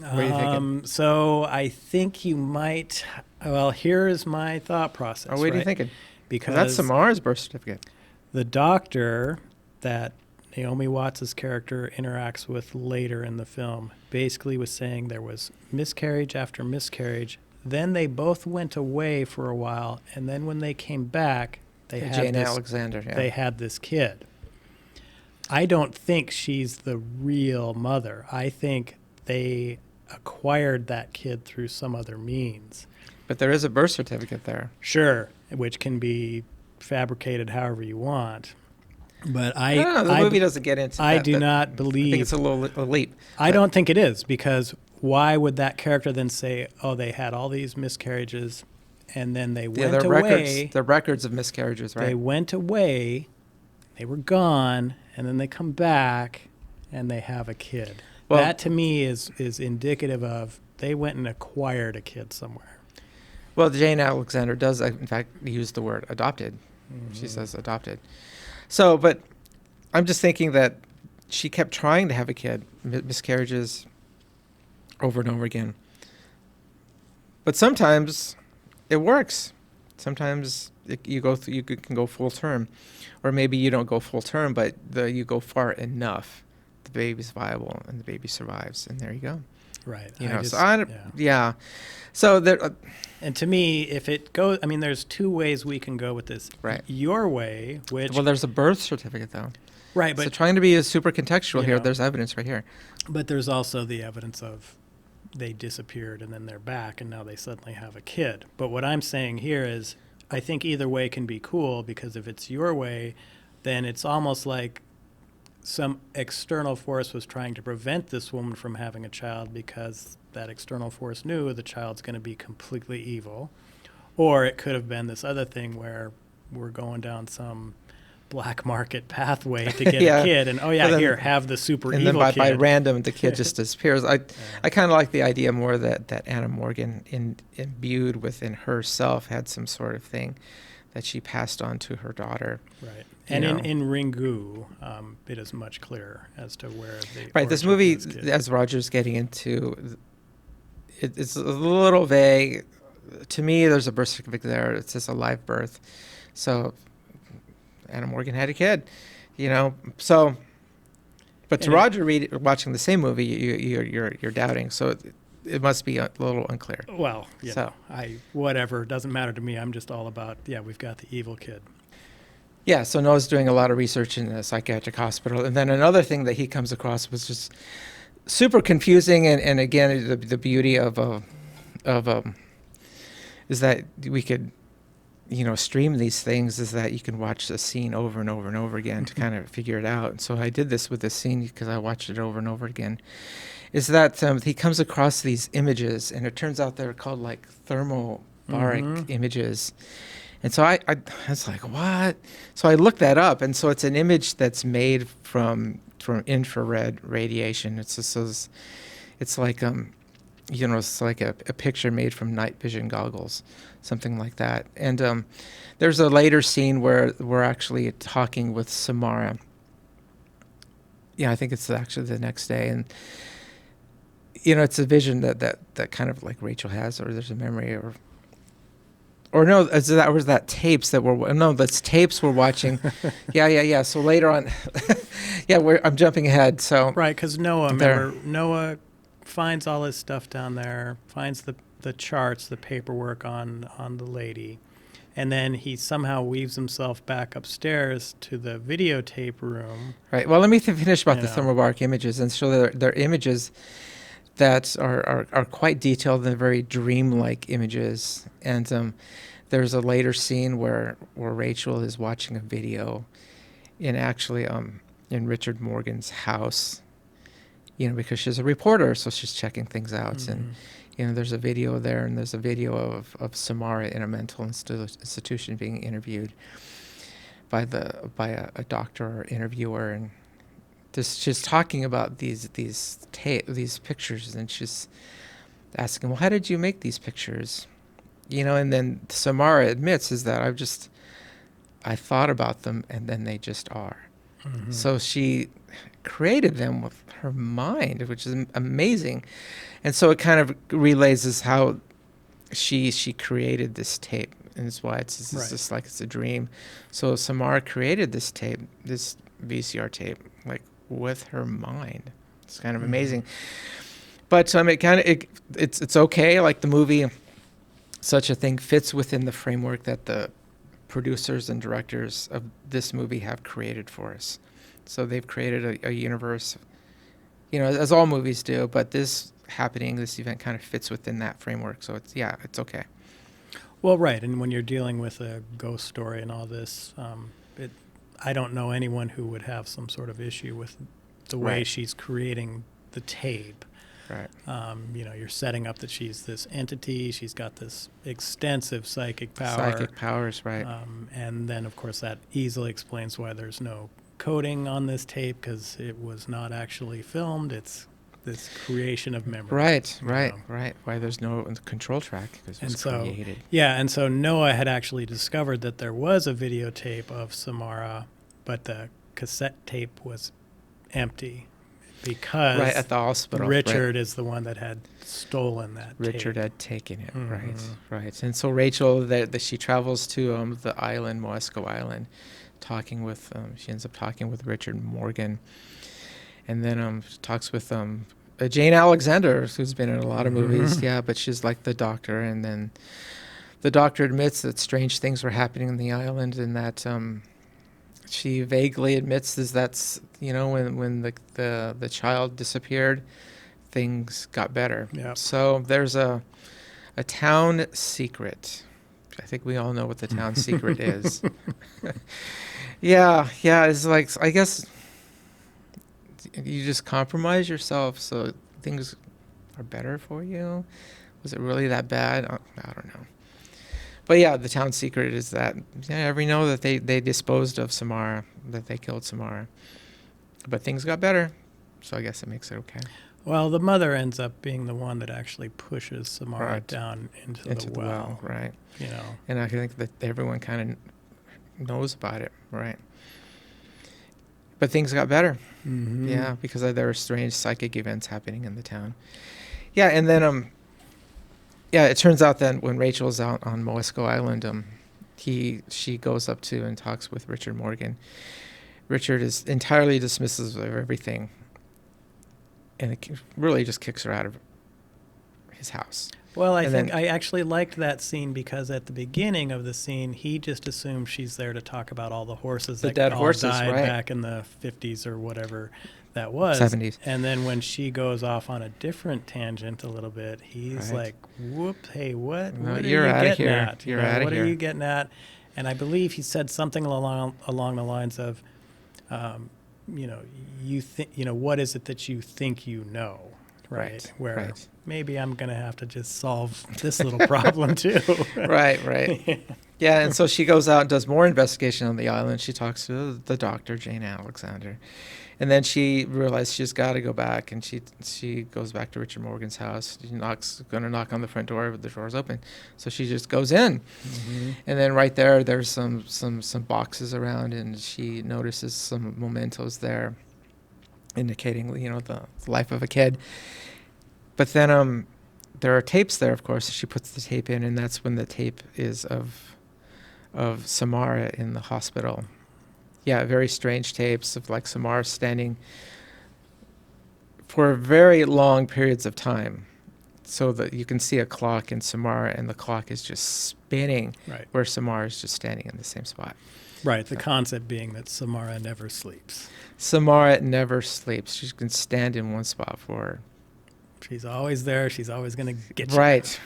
What are you thinking? So I think you might. Well, here's my thought process. What are you thinking? Because that's Samara's birth certificate. The doctor that Naomi Watts' character interacts with later in the film basically was saying there was miscarriage after miscarriage. Then they both went away for a while, and then when they came back, they had this kid. I don't think she's the real mother. I think they acquired that kid through some other means. But there is a birth certificate there. Sure, which can be fabricate it however you want. But I don't know. The movie doesn't get into I that. do not believe. I think it's a leap. I don't think it is, because why would that character then say, "Oh, they had all these miscarriages, and then they went away"? They're records of miscarriages, right? They went away, they were gone, and then they come back, and they have a kid. Well, that to me is indicative of they went and acquired a kid somewhere. Well, Jane Alexander does, in fact, use the word adopted. Mm-hmm. She says adopted. So, but I'm just thinking that she kept trying to have a kid, miscarriages over and over again. But sometimes it works. Sometimes you can go full term, or maybe you don't go full term, but you go far enough. The baby's viable and the baby survives, and there you go. Right. Yeah. So there. And to me, if it goes, I mean, there's two ways we can go with this. Right. Your way, which. Well, there's a birth certificate, though. Right, but. So trying to be a super contextual here, there's evidence right here. But there's also the evidence of they disappeared and then they're back and now they suddenly have a kid. But what I'm saying here is I think either way can be cool, because if it's your way, then it's almost like some external force was trying to prevent this woman from having a child because that external force knew the child's going to be completely evil. Or it could have been this other thing where we're going down some black market pathway to get a kid, and here, have the super evil kid. And then by random, the kid just disappears. I kind of like the idea more that Anna Morgan, imbued within herself, had some sort of thing that she passed on to her daughter. Right. And in Ringu, it is much clearer as to where the right. This movie, as Roger's getting into, it's a little vague. To me, there's a birth certificate there. It's just a live birth. So Anna Morgan had a kid, So, but to Roger watching the same movie, you're doubting. So it must be a little unclear. Well, whatever, doesn't matter to me. I'm just all about we've got the evil kid. Yeah, so Noah's doing a lot of research in a psychiatric hospital. And then another thing that he comes across was just super confusing. And again, the beauty of is that we could, stream these things, is that you can watch the scene over and over and over again to kind of figure it out. And so I did this with this scene because I watched it over and over again, is that he comes across these images, and it turns out they're called like thermobaric images. And so I was like, what? So I looked that up, and so it's an image that's made from infrared radiation. It's like it's like a picture made from night vision goggles, something like that. And there's a later scene where we're actually talking with Samara. Yeah, I think it's actually the next day, and it's a vision that kind of like Rachel has, or there's a memory, or no, that tapes that that's tapes we're watching. Yeah. So later on, I'm jumping ahead. So right, because Noah finds all his stuff down there, finds the charts, the paperwork on the lady, and then he somehow weaves himself back upstairs to the videotape room. Right. Well, let me finish about the thermobaric images. And so they're images that are quite detailed and very dreamlike images. And there's a later scene where Rachel is watching a video in Richard Morgan's house, because she's a reporter, so she's checking things out. Mm-hmm. And there's a video there, and there's a video of Samara in a mental institution being interviewed by a doctor or interviewer, and she's talking about these pictures, and she's asking, well, how did you make these pictures? And then Samara admits is that I thought about them, and then they just are. Mm-hmm. So she created them with her mind, which is amazing. And so it kind of relays us how she created this tape, and it's why it's just like it's a dream. So Samara created this tape, this VCR tape, like with her mind. It's kind of amazing. But it's okay. Like the movie, such a thing fits within the framework that the producers and directors of this movie have created for us. So they've created a universe, as all movies do, but this event kind of fits within that framework. So it's okay. Well, right, and when you're dealing with a ghost story and all this, it, I don't know anyone who would have some sort of issue with the way Right. she's creating the tape. Right. You're setting up that she's this entity. She's got this extensive psychic power. Psychic powers, right. And then, of course, that easily explains why there's no coding on this tape, because it was not actually filmed. It's this creation of memory. Right, you right, know. right. Why there's no control track, because it And was so, created. yeah, and so Noah had actually discovered that there was a videotape of Samara, but the cassette tape was empty because Right, at the hospital. Richard right. is the one that had stolen that Richard tape. had taken it, Mhm. right. And so Rachel, that she travels to the island, Moesco Island, talking with, she ends up talking with Richard Morgan. And then she talks with Jane Alexander, who's been in a lot of movies. Mhm. Yeah, but she's like the doctor. And then the doctor admits that strange things were happening on the island, and that she vaguely admits is that's when the child disappeared, things got better. Yep. So there's a town secret. I think we all know what the town secret is. Yeah, it's like, I guess you just compromise yourself so things are better for you. Was it really that bad? I don't know. But yeah, the town secret is that we know that they disposed of Samara, that they killed Samara. But things got better, so I guess it makes it okay. Well, the mother ends up being the one that actually pushes Samara Right. down into Into the well. right. You know. And I think that everyone kind of knows about it, right? But things got better. Mm-hmm. Yeah, because there were strange psychic events happening in the town. Yeah, and then it turns out that when Rachel's out on Moesco Island, she goes up to and talks with Richard Morgan. Richard is entirely dismissive of everything, and it really just kicks her out of his house. Well, I And think then- I actually liked that scene because at the beginning of the scene, he just assumes she's there to talk about all the horses The that dead all horses, died right. back in the 50s or whatever that was. 70s. And then when she goes off on a different tangent a little bit, he's Right. like, whoop, hey, what? No, What are you're you outta getting here. at? You're outta What here. are you getting at? And I believe he said something along the lines of, what is it that you think you know? Right. Where right. maybe I'm going to have to just solve this little problem too. Right. Yeah, and so she goes out and does more investigation on the island. She talks to the doctor, Jane Alexander. And then she realized she's got to go back, and she goes back to Richard Morgan's house. She's going to knock on the front door, but the door's open. So she just goes in. Mm-hmm. And then right there's some boxes around, and she notices some mementos there indicating, the life of a kid. But then there are tapes there, of course. She puts the tape in, and that's when the tape is of Samara in the hospital. Yeah, very strange tapes of like Samara standing for very long periods of time. So that you can see a clock in Samara, and the clock is just spinning, Right. where Samara is just standing in the same spot. Right. The concept being that Samara never sleeps. Samara never sleeps. She can stand in one spot for She's always there. She's always going to get you. Right.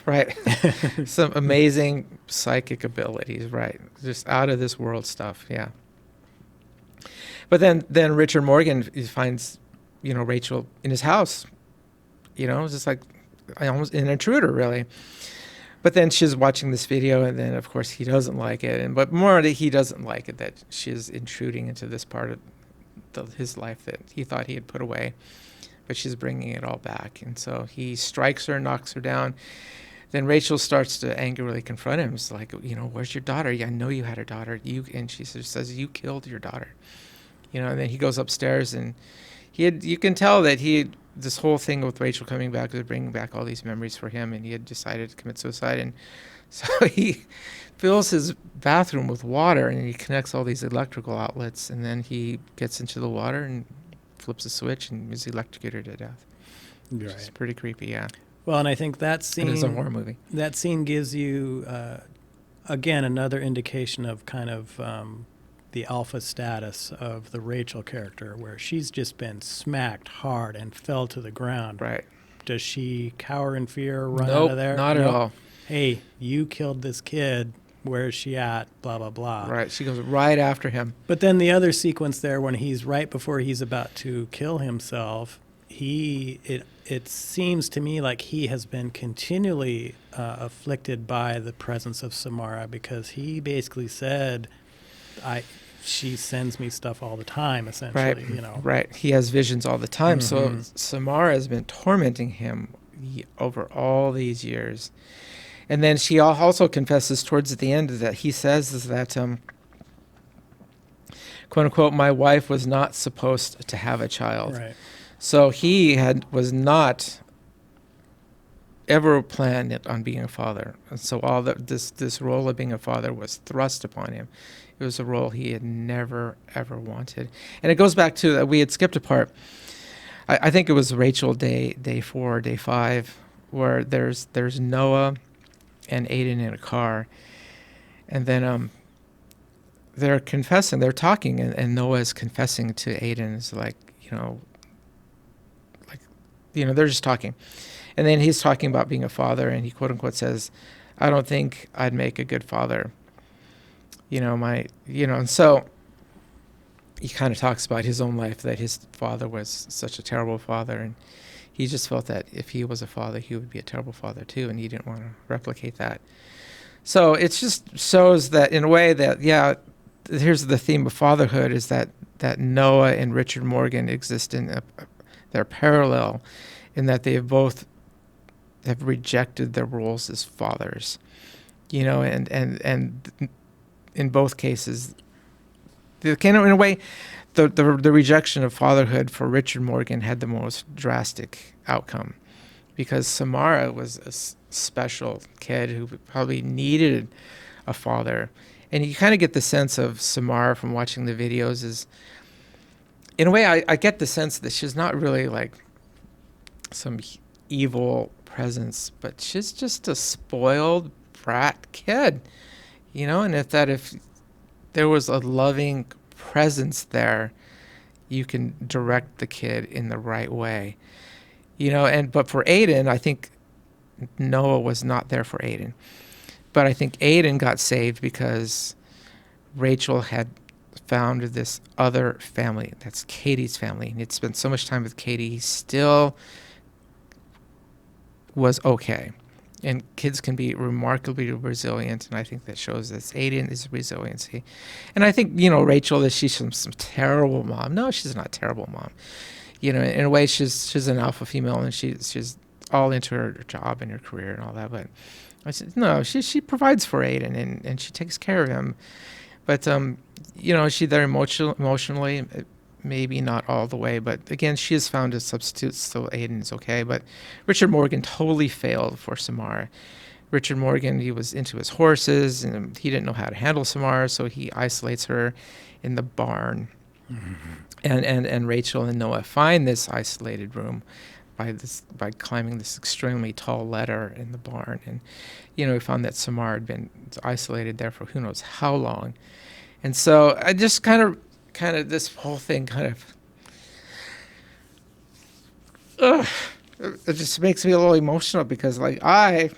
Some amazing psychic abilities, right? Just out of this world stuff, yeah. But then Richard Morgan finds, Rachel in his house. Just like almost an intruder, really. But then she's watching this video, and then of course he doesn't like it, but more that he doesn't like it that she's intruding into this part of his life that he thought he had put away. But she's bringing it all back. And so he strikes her, knocks her down. Then Rachel starts to angrily confront him. It's like, where's your daughter? I know you had a daughter. And she says, you killed your daughter. And then he goes upstairs, and you can tell that this whole thing with Rachel coming back was bringing back all these memories for him, and he had decided to commit suicide. And so he fills his bathroom with water, and he connects all these electrical outlets, and then he gets into the water and flips a switch and is electrocuted to death. Right. It's pretty creepy, yeah. Well, and I think that scene. And it's a horror movie. That scene gives you, again, another indication of kind of the alpha status of the Rachel character, where she's just been smacked hard and fell to the ground. Right. Does she cower in fear, run Nope, out of there? not at Nope. all. hey, you killed this kid. Where is she at? Blah, blah, blah. Right. She goes right after him. But then the other sequence there, when he's right before he's about to kill himself, it seems to me like he has been continually afflicted by the presence of Samara, because he basically said, she sends me stuff all the time, Right. essentially, you know. Right. He has visions all the time. Mm-hmm. So Samara has been tormenting him over all these years. And then she also confesses towards the end that he says is that, quote unquote, my wife was not supposed to have a child. Right. So was not ever planned on being a father. And so this role of being a father was thrust upon him. It was a role he had never, ever wanted. And it goes back to, we had skipped a part. I think it was Rachel day 4, day 5, where there's Noah and Aiden in a car, and then they're confessing, they're talking, and Noah is confessing to Aiden. It's like, they're just talking, and then he's talking about being a father, and he quote unquote says, I don't think I'd make a good father, and so he kind of talks about his own life, that his father was such a terrible father, and he just felt that if he was a father, he would be a terrible father too, and he didn't want to replicate that. So it just shows that, in a way, that, here's the theme of fatherhood, is that Noah and Richard Morgan exist they're parallel, in that they both have rejected their roles as fathers, and in both cases, in a way, the rejection of fatherhood for Richard Morgan had the most drastic outcome, because Samara was a special kid who probably needed a father. And you kind of get the sense of Samara from watching the videos is, in a way, I get the sense that she's not really like some evil presence, but she's just a spoiled brat kid, and if there was a loving presence there, you can direct the kid in the right way, but for Aiden, I think Noah was not there for Aiden, but I think Aiden got saved because Rachel had found this other family. That's Katie's family, and he'd spent so much time with Katie, he still was okay. And kids can be remarkably resilient, and I think that shows that Aiden is resiliency. And I think, Rachel, that she's some terrible mom. No, she's not a terrible mom. In a way, she's an alpha female, and she's all into her job and her career and all that. But I said, no, she provides for Aiden, and she takes care of him. But, she's there emotionally, maybe not all the way. But again, she has found a substitute, so Aiden is okay. But Richard Morgan totally failed for Samara. Richard Morgan, he was into his horses, and he didn't know how to handle Samara, so he isolates her in the barn. Mm-hmm. And Rachel and Noah find this isolated room by climbing this extremely tall ladder in the barn. And, we found that Samara had been isolated there for who knows how long. And so I just kind of this whole thing it just makes me a little emotional, because I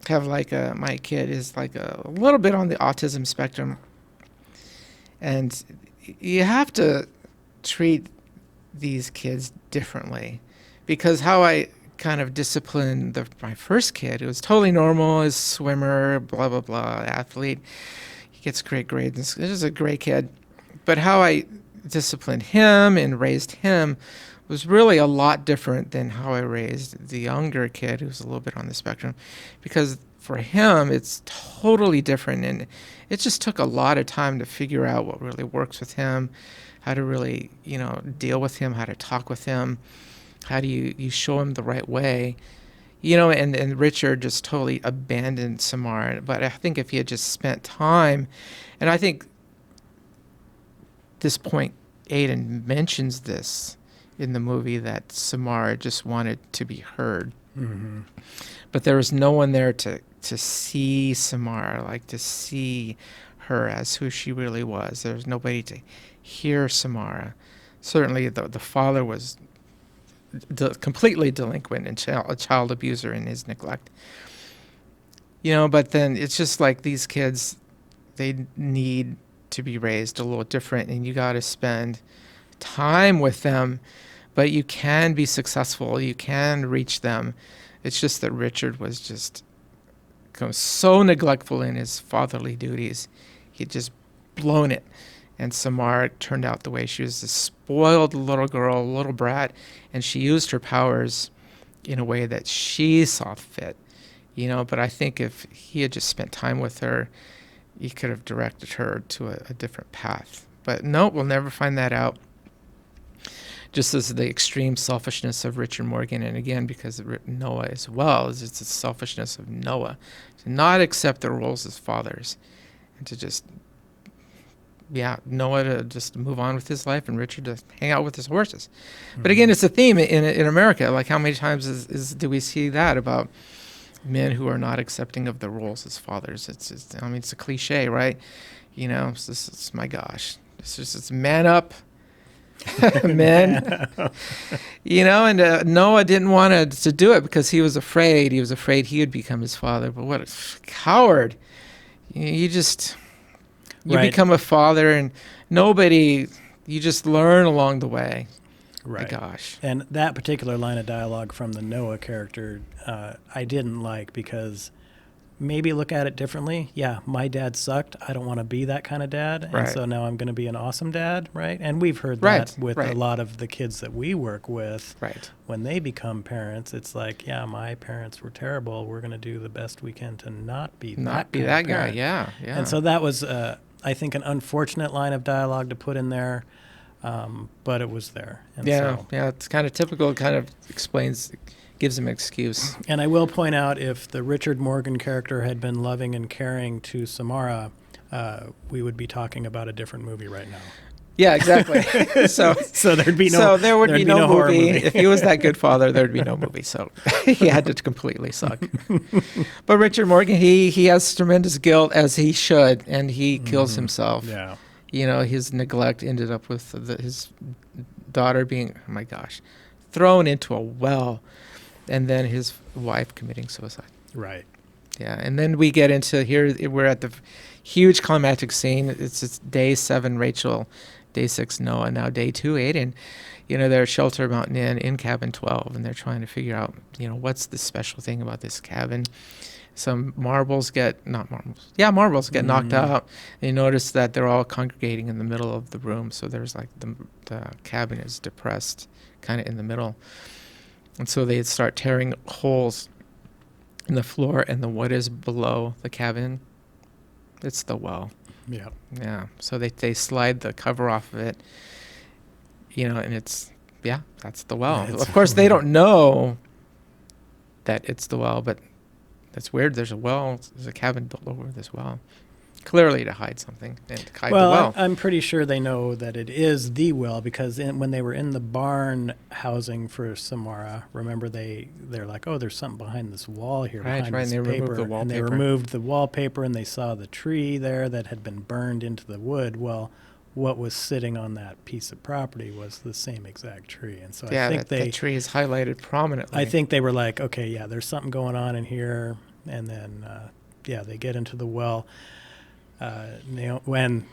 have my kid is a little bit on the autism spectrum, and you have to treat these kids differently, because how I kind of disciplined my first kid, it was totally normal, is swimmer, blah blah blah, athlete, he gets great grades, this is a great kid. But how I disciplined him and raised him was really a lot different than how I raised the younger kid, who's a little bit on the spectrum, because for him it's totally different, and it just took a lot of time to figure out what really works with him, how to really deal with him, how to talk with him, how do you show him the right way, and Richard just totally abandoned Samara. But I think if he had just spent time, and I think this point, Aiden mentions this in the movie, that Samara just wanted to be heard. Mm-hmm. But there was no one there to see Samara, to see her as who she really was. There was nobody to hear Samara. Certainly the father was completely delinquent and a child abuser in his neglect. But then it's just like these kids, they need to be raised a little different, and you got to spend time with them, but you can be successful. You can reach them. It's just that Richard was just so neglectful in his fatherly duties. He'd just blown it. And Samara turned out the way she was, a spoiled little girl, little brat, and she used her powers in a way that she saw fit. But I think if he had just spent time with her, he could have directed her to a different path. But no, we'll never find that out. Just as the extreme selfishness of Richard Morgan, and again, because of Noah as well, is it's the selfishness of Noah to not accept their roles as fathers, and to just, Noah to just move on with his life, and Richard to hang out with his horses. Mm-hmm. But again, it's a theme in America. Like, how many times do we see that about men who are not accepting of their roles as fathers? It's a cliche, right? It's my gosh, it's man up. Men, and Noah didn't want to do it because he was afraid. He was afraid he would become his father. But what a coward! You become a father, and you just learn along the way. Right. My gosh. And that particular line of dialogue from the Noah character, I didn't like, because maybe look at it differently. Yeah, my dad sucked. I don't want to be that kind of dad. Right. And so now I'm going to be an awesome dad, right? And we've heard that with a lot of the kids that we work with. Right. When they become parents, it's like, yeah, my parents were terrible. We're going to do the best we can to not be that guy. Yeah. And so that was, I think, an unfortunate line of dialogue to put in there. But it was there. And it's kind of typical. It kind of gives him an excuse. And I will point out, if the Richard Morgan character had been loving and caring to Samara, we would be talking about a different movie right now. Yeah, exactly. So there'd be no. There would be no movie. If he was that good father, there'd be no movie. So he had to completely suck. But Richard Morgan, he has tremendous guilt, as he should, and he kills himself. Yeah. His neglect ended up with his daughter being, oh my gosh, thrown into a well, and then his wife committing suicide. Right. Yeah, and then we get into here. We're at the huge climactic scene. It's day 7, Rachel. Day 6, Noah. Now day 2, Aiden. They're at Shelter Mountain Inn in cabin 12, and they're trying to figure out, what's the special thing about this cabin. Some marbles get knocked out. And you notice that they're all congregating in the middle of the room. So there's like the cabin is depressed, kind of in the middle. And so they start tearing holes in the floor, and what is below the cabin? It's the well. Yeah. Yeah. So they slide the cover off of it, and it's, that's the well. Of course, they don't know that it's the well, but that's weird. There's a cabin built over this well, clearly to hide something and to hide the well. I'm pretty sure they know that it is the well, because when they were in the barn housing for Samara, remember they're like, oh, there's something behind this wall here, behind this and they paper. removed the wallpaper. And they removed the wallpaper, and they saw the tree there that had been burned into the wood. Well, what was sitting on that piece of property was the same exact tree. And so I think that tree is highlighted prominently. I think they were like, okay, there's something going on in here. And then, they get into the well. When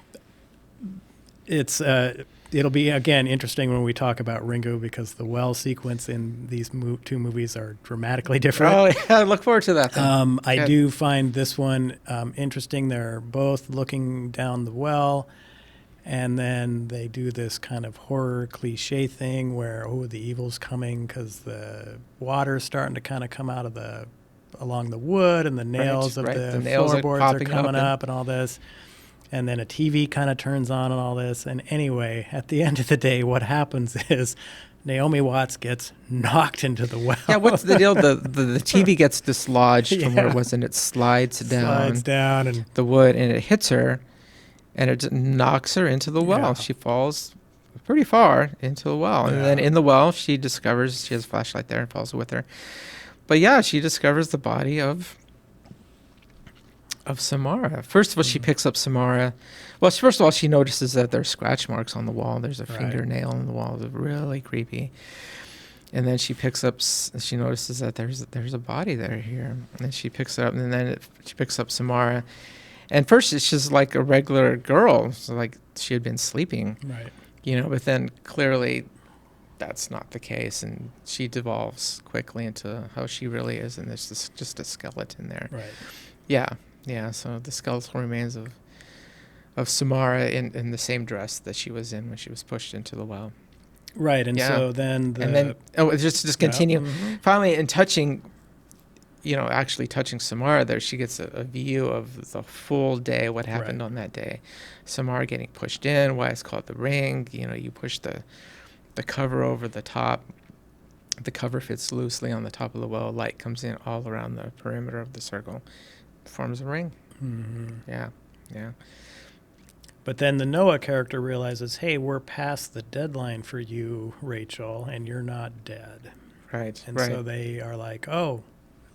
it's it'll be, again, interesting when we talk about Ringu, because the well sequence in these two movies are dramatically different. Oh, yeah, I look forward to that. I do find this one interesting. They're both looking down the well, and then they do this kind of horror cliche thing where, the evil's coming because the water's starting to kind of come out of along the wood, and the nails of the floorboards are coming up and all this. And then a TV kind of turns on and all this. And anyway, at the end of the day, what happens is Naomi Watts gets knocked into the well. Yeah, what's the deal? The TV gets dislodged from where it was, and it slides down and the wood, and it hits her, and it knocks her into the well. Yeah. She falls pretty far into the well. And then in the well, she discovers, she has a flashlight there and falls with her. But she discovers the body of Samara. First of all, she picks up Samara. Well, first of all, she notices that there's scratch marks on the wall. There's a fingernail on the wall. It's really creepy. And then she picks up, she notices that there's a body there here. And then she picks it up, and then she picks up Samara. And first it's just like a regular girl, so like she had been sleeping, Right. but then clearly that's not the case, and she devolves quickly into how she really is, and there's just a skeleton there. Right. Yeah. So the skeletal remains of Samara in the same dress that she was in when she was pushed into the well. Right. And so then just continue. Mm-hmm. Finally, in touching, actually touching Samara there, she gets a view of the full day, what happened on that day. Samara getting pushed in, why it's called the ring. You push the cover over the top. The cover fits loosely on the top of the well. Light comes in all around the perimeter of the circle. Forms a ring. Mm-hmm. Yeah. But then the Noah character realizes, hey, we're past the deadline for you, Rachel, and you're not dead. Right. And so they are like, oh,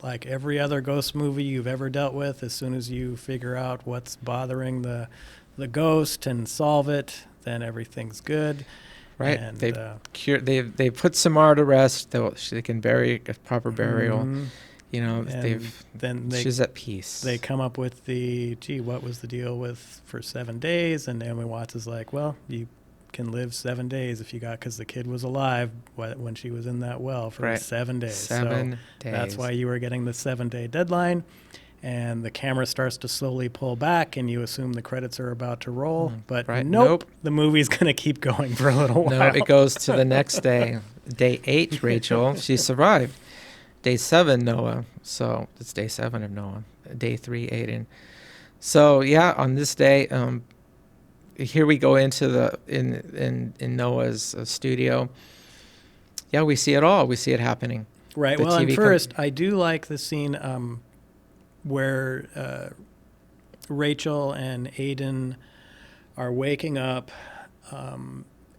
like every other ghost movie you've ever dealt with, as soon as you figure out what's bothering the ghost and solve it, then everything's good. Right. And, they've put Samara to rest. They can bury a proper burial. Mm-hmm. She's at peace. They come up with what was the deal for 7 days? And Naomi Watts is like, well, you can live 7 days because the kid was alive when she was in that well for 7 days. 7 days. That's why you were getting the 7-day deadline. And the camera starts to slowly pull back, and you assume the credits are about to roll. But nope, the movie's going to keep going for a little while. No, it goes to the next day. Day 8, Rachel. She survived. Day 7, Noah. So it's day 7 of Noah. Day 3, Aiden. So yeah, on this day, here we go into in Noah's studio. Yeah, we see it all. We see it happening. Right. Well, and first, I do like the scene where Rachel and Aiden are waking up,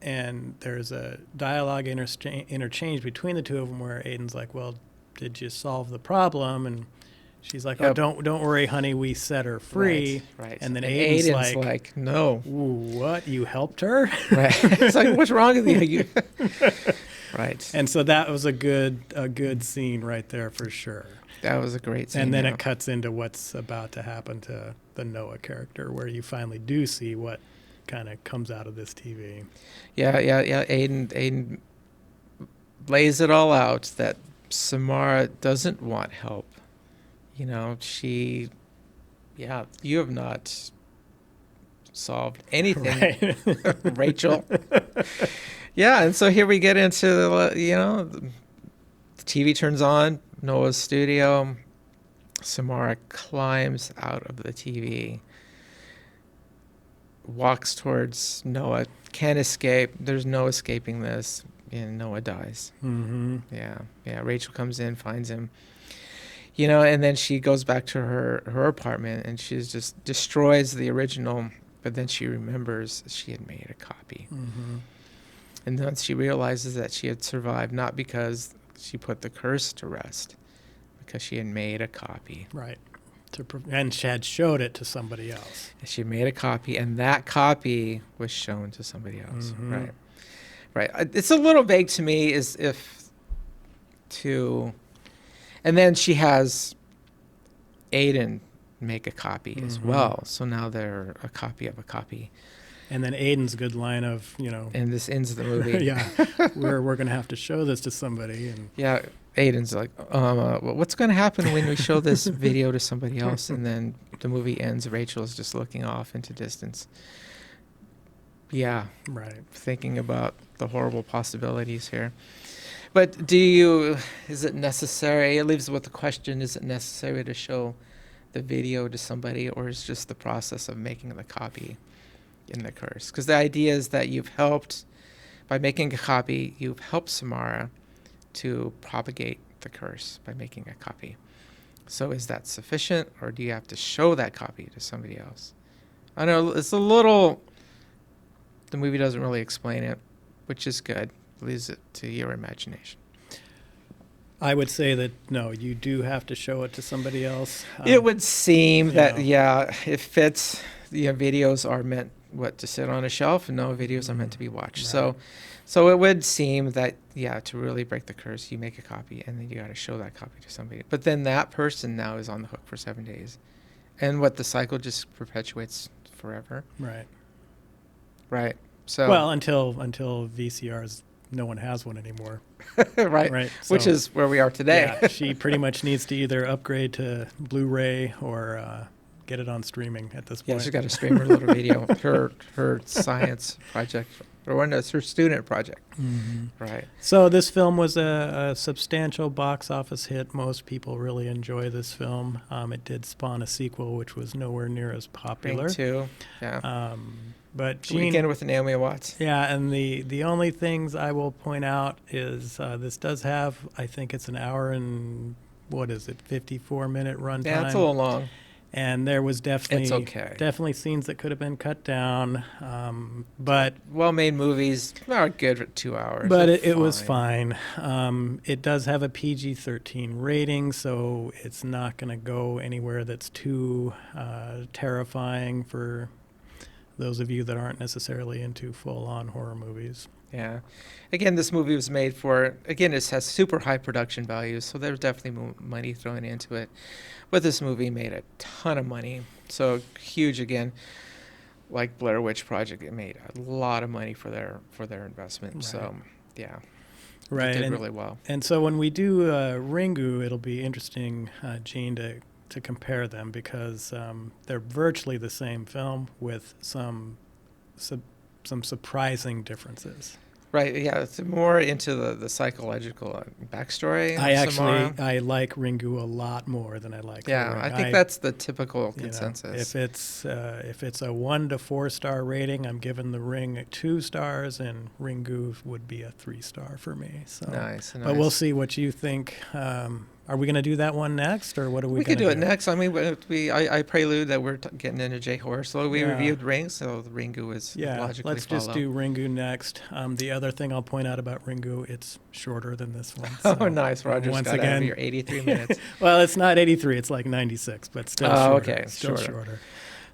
and there's a dialogue interchange between the two of them where Aiden's like, well, did you solve the problem? And she's like, oh, don't worry, honey, we set her free. Right. And then Aiden's like, no. What? You helped her? Right. It's like, what's wrong with you? Right. And so that was a good scene right there for sure. That was a great scene. And then it cuts into what's about to happen to the Noah character, where you finally do see what kind of comes out of this TV. Yeah. Aiden lays it all out that Samara doesn't want help. You have not solved anything, right. Rachel. Yeah, and so here we get into the TV turns on, Noah's studio. Samara climbs out of the TV, walks towards Noah, can't escape. There's no escaping this, and Noah dies. Mm-hmm. Yeah. Rachel comes in, finds him. And then she goes back to her apartment, and she just destroys the original, but then she remembers she had made a copy. Mm-hmm. And then she realizes that she had survived, not because she put the curse to rest, because she had made a copy. Right. And she had showed it to somebody else. She made a copy, and that copy was shown to somebody else. Mm-hmm. Right. It's a little vague to me and then she has Aiden make a copy as well. So now they're a copy of a copy. And then Aiden's good line of, And this ends the movie. Yeah, we're going to have to show this to somebody. And yeah, Aiden's like, what's going to happen when we show this video to somebody else? And then the movie ends. Rachel's just looking off into distance. Yeah. Right. Thinking about the horrible possibilities here. But is it necessary? It leaves with the question, is it necessary to show the video to somebody, or is just the process of making the copy in the curse? Because the idea is that by making a copy, you've helped Samara to propagate the curse by making a copy. So is that sufficient, or do you have to show that copy to somebody else? I know it's the movie doesn't really explain it, which is good. Leaves it to your imagination. I would say that, no, you do have to show it to somebody else. It would seem that, it fits. Videos are meant, to sit on a shelf, and no videos are meant to be watched. Right. So it would seem that, yeah, to really break the curse, you make a copy and then you got to show that copy to somebody. But then that person now is on the hook for 7 days. And what, the cycle just perpetuates forever? Right. Right. So Well, until VCRs, no one has one anymore. right. Right. Which So, is where we are today. yeah, she pretty much needs to either upgrade to Blu-ray or get it on streaming at this Yeah, point. she's got to stream her little video, her science project, or one that's her student project. Mm-hmm. Right. So this film was a substantial box office hit. Most people really enjoy this film. It did spawn a sequel, which was nowhere near as popular. Ring 2. Yeah. But Gene, Weekend with Naomi Watts. yeah, and the only things I will point out is this does have, I think it's an hour and, what is it, 54-minute runtime. Yeah, it's a little long. And there was It's okay. definitely scenes that could have been cut down, but Well-made movies are good for 2 hours. but They're it was fine. It does have a PG-13 rating, so it's not going to go anywhere that's too terrifying for those of you that aren't necessarily into full-on horror movies. Yeah. Again, this movie was made for, again, it has super high production values, so there's definitely money thrown into it. But this movie made a ton of money. So huge, again, like Blair Witch Project, it made a lot of money for their investment. Right. So, yeah. Right. It did really well. And so when we do Ringu, it'll be interesting, Gene, to compare them because they're virtually the same film with some surprising differences. Right, yeah, it's more into the psychological backstory. I like Ringu a lot more than I like The Yeah, Ring. I think that's the typical consensus. If it's a 1 to 4 star rating, I'm giving The Ring 2 stars, and Ringu would be a 3 star for me. So, Nice. but we'll see what you think. Are we going to do that one next, or what are we? We going could to do it next. I mean, I prelude that we're getting into J-horror. So we reviewed Ring, so the Ringu is logically let's just do Ringu next. The other thing I'll point out about Ringu, it's shorter than this one. So oh, nice, Roger. once Got again, out of your 83 minutes. Well, it's not 83; it's like 96, but still shorter. Okay, still shorter.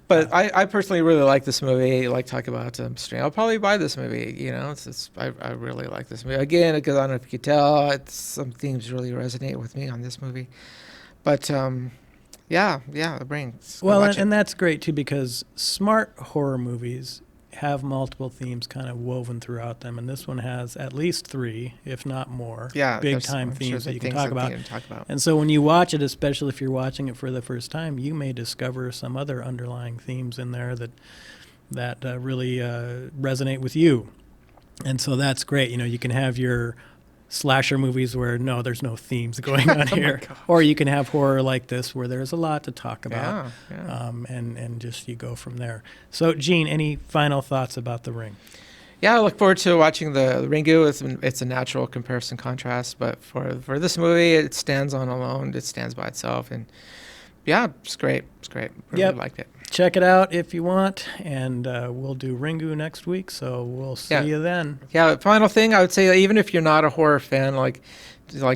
But I personally really like this movie. I like talk about stream. I'll probably buy this movie. You know, I really like this movie. Again, because I don't know if you could tell, some themes really resonate with me on this movie. But yeah, The Ring. Well, and that's great too because smart horror movies have multiple themes kind of woven throughout them, and this one has at least 3, if not more, big time themes that you can talk about. And so when you watch it, especially if you're watching it for the first time, you may discover some other underlying themes in there that really resonate with you. And so that's great. You know, you can have your slasher movies where there's no themes going on here, or you can have horror like this where there's a lot to talk about, and just you go from there. So, Gene, any final thoughts about The Ring? Yeah, I look forward to watching the Ringu. It's a natural comparison contrast, but for this movie, it stands on alone. It stands by itself, and yeah, it's great. It's great. Really liked it. Check it out if you want, and we'll do Ringu next week, so we'll see you then. Yeah, final thing, I would say, even if you're not a horror fan, like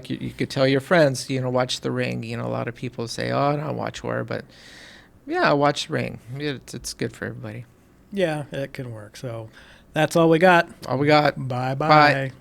you could tell your friends, watch The Ring. A lot of people say, oh, I don't watch horror, but yeah, watch Ring. It's good for everybody. Yeah, it can work. So that's all we got. All we got. Bye-bye. Bye.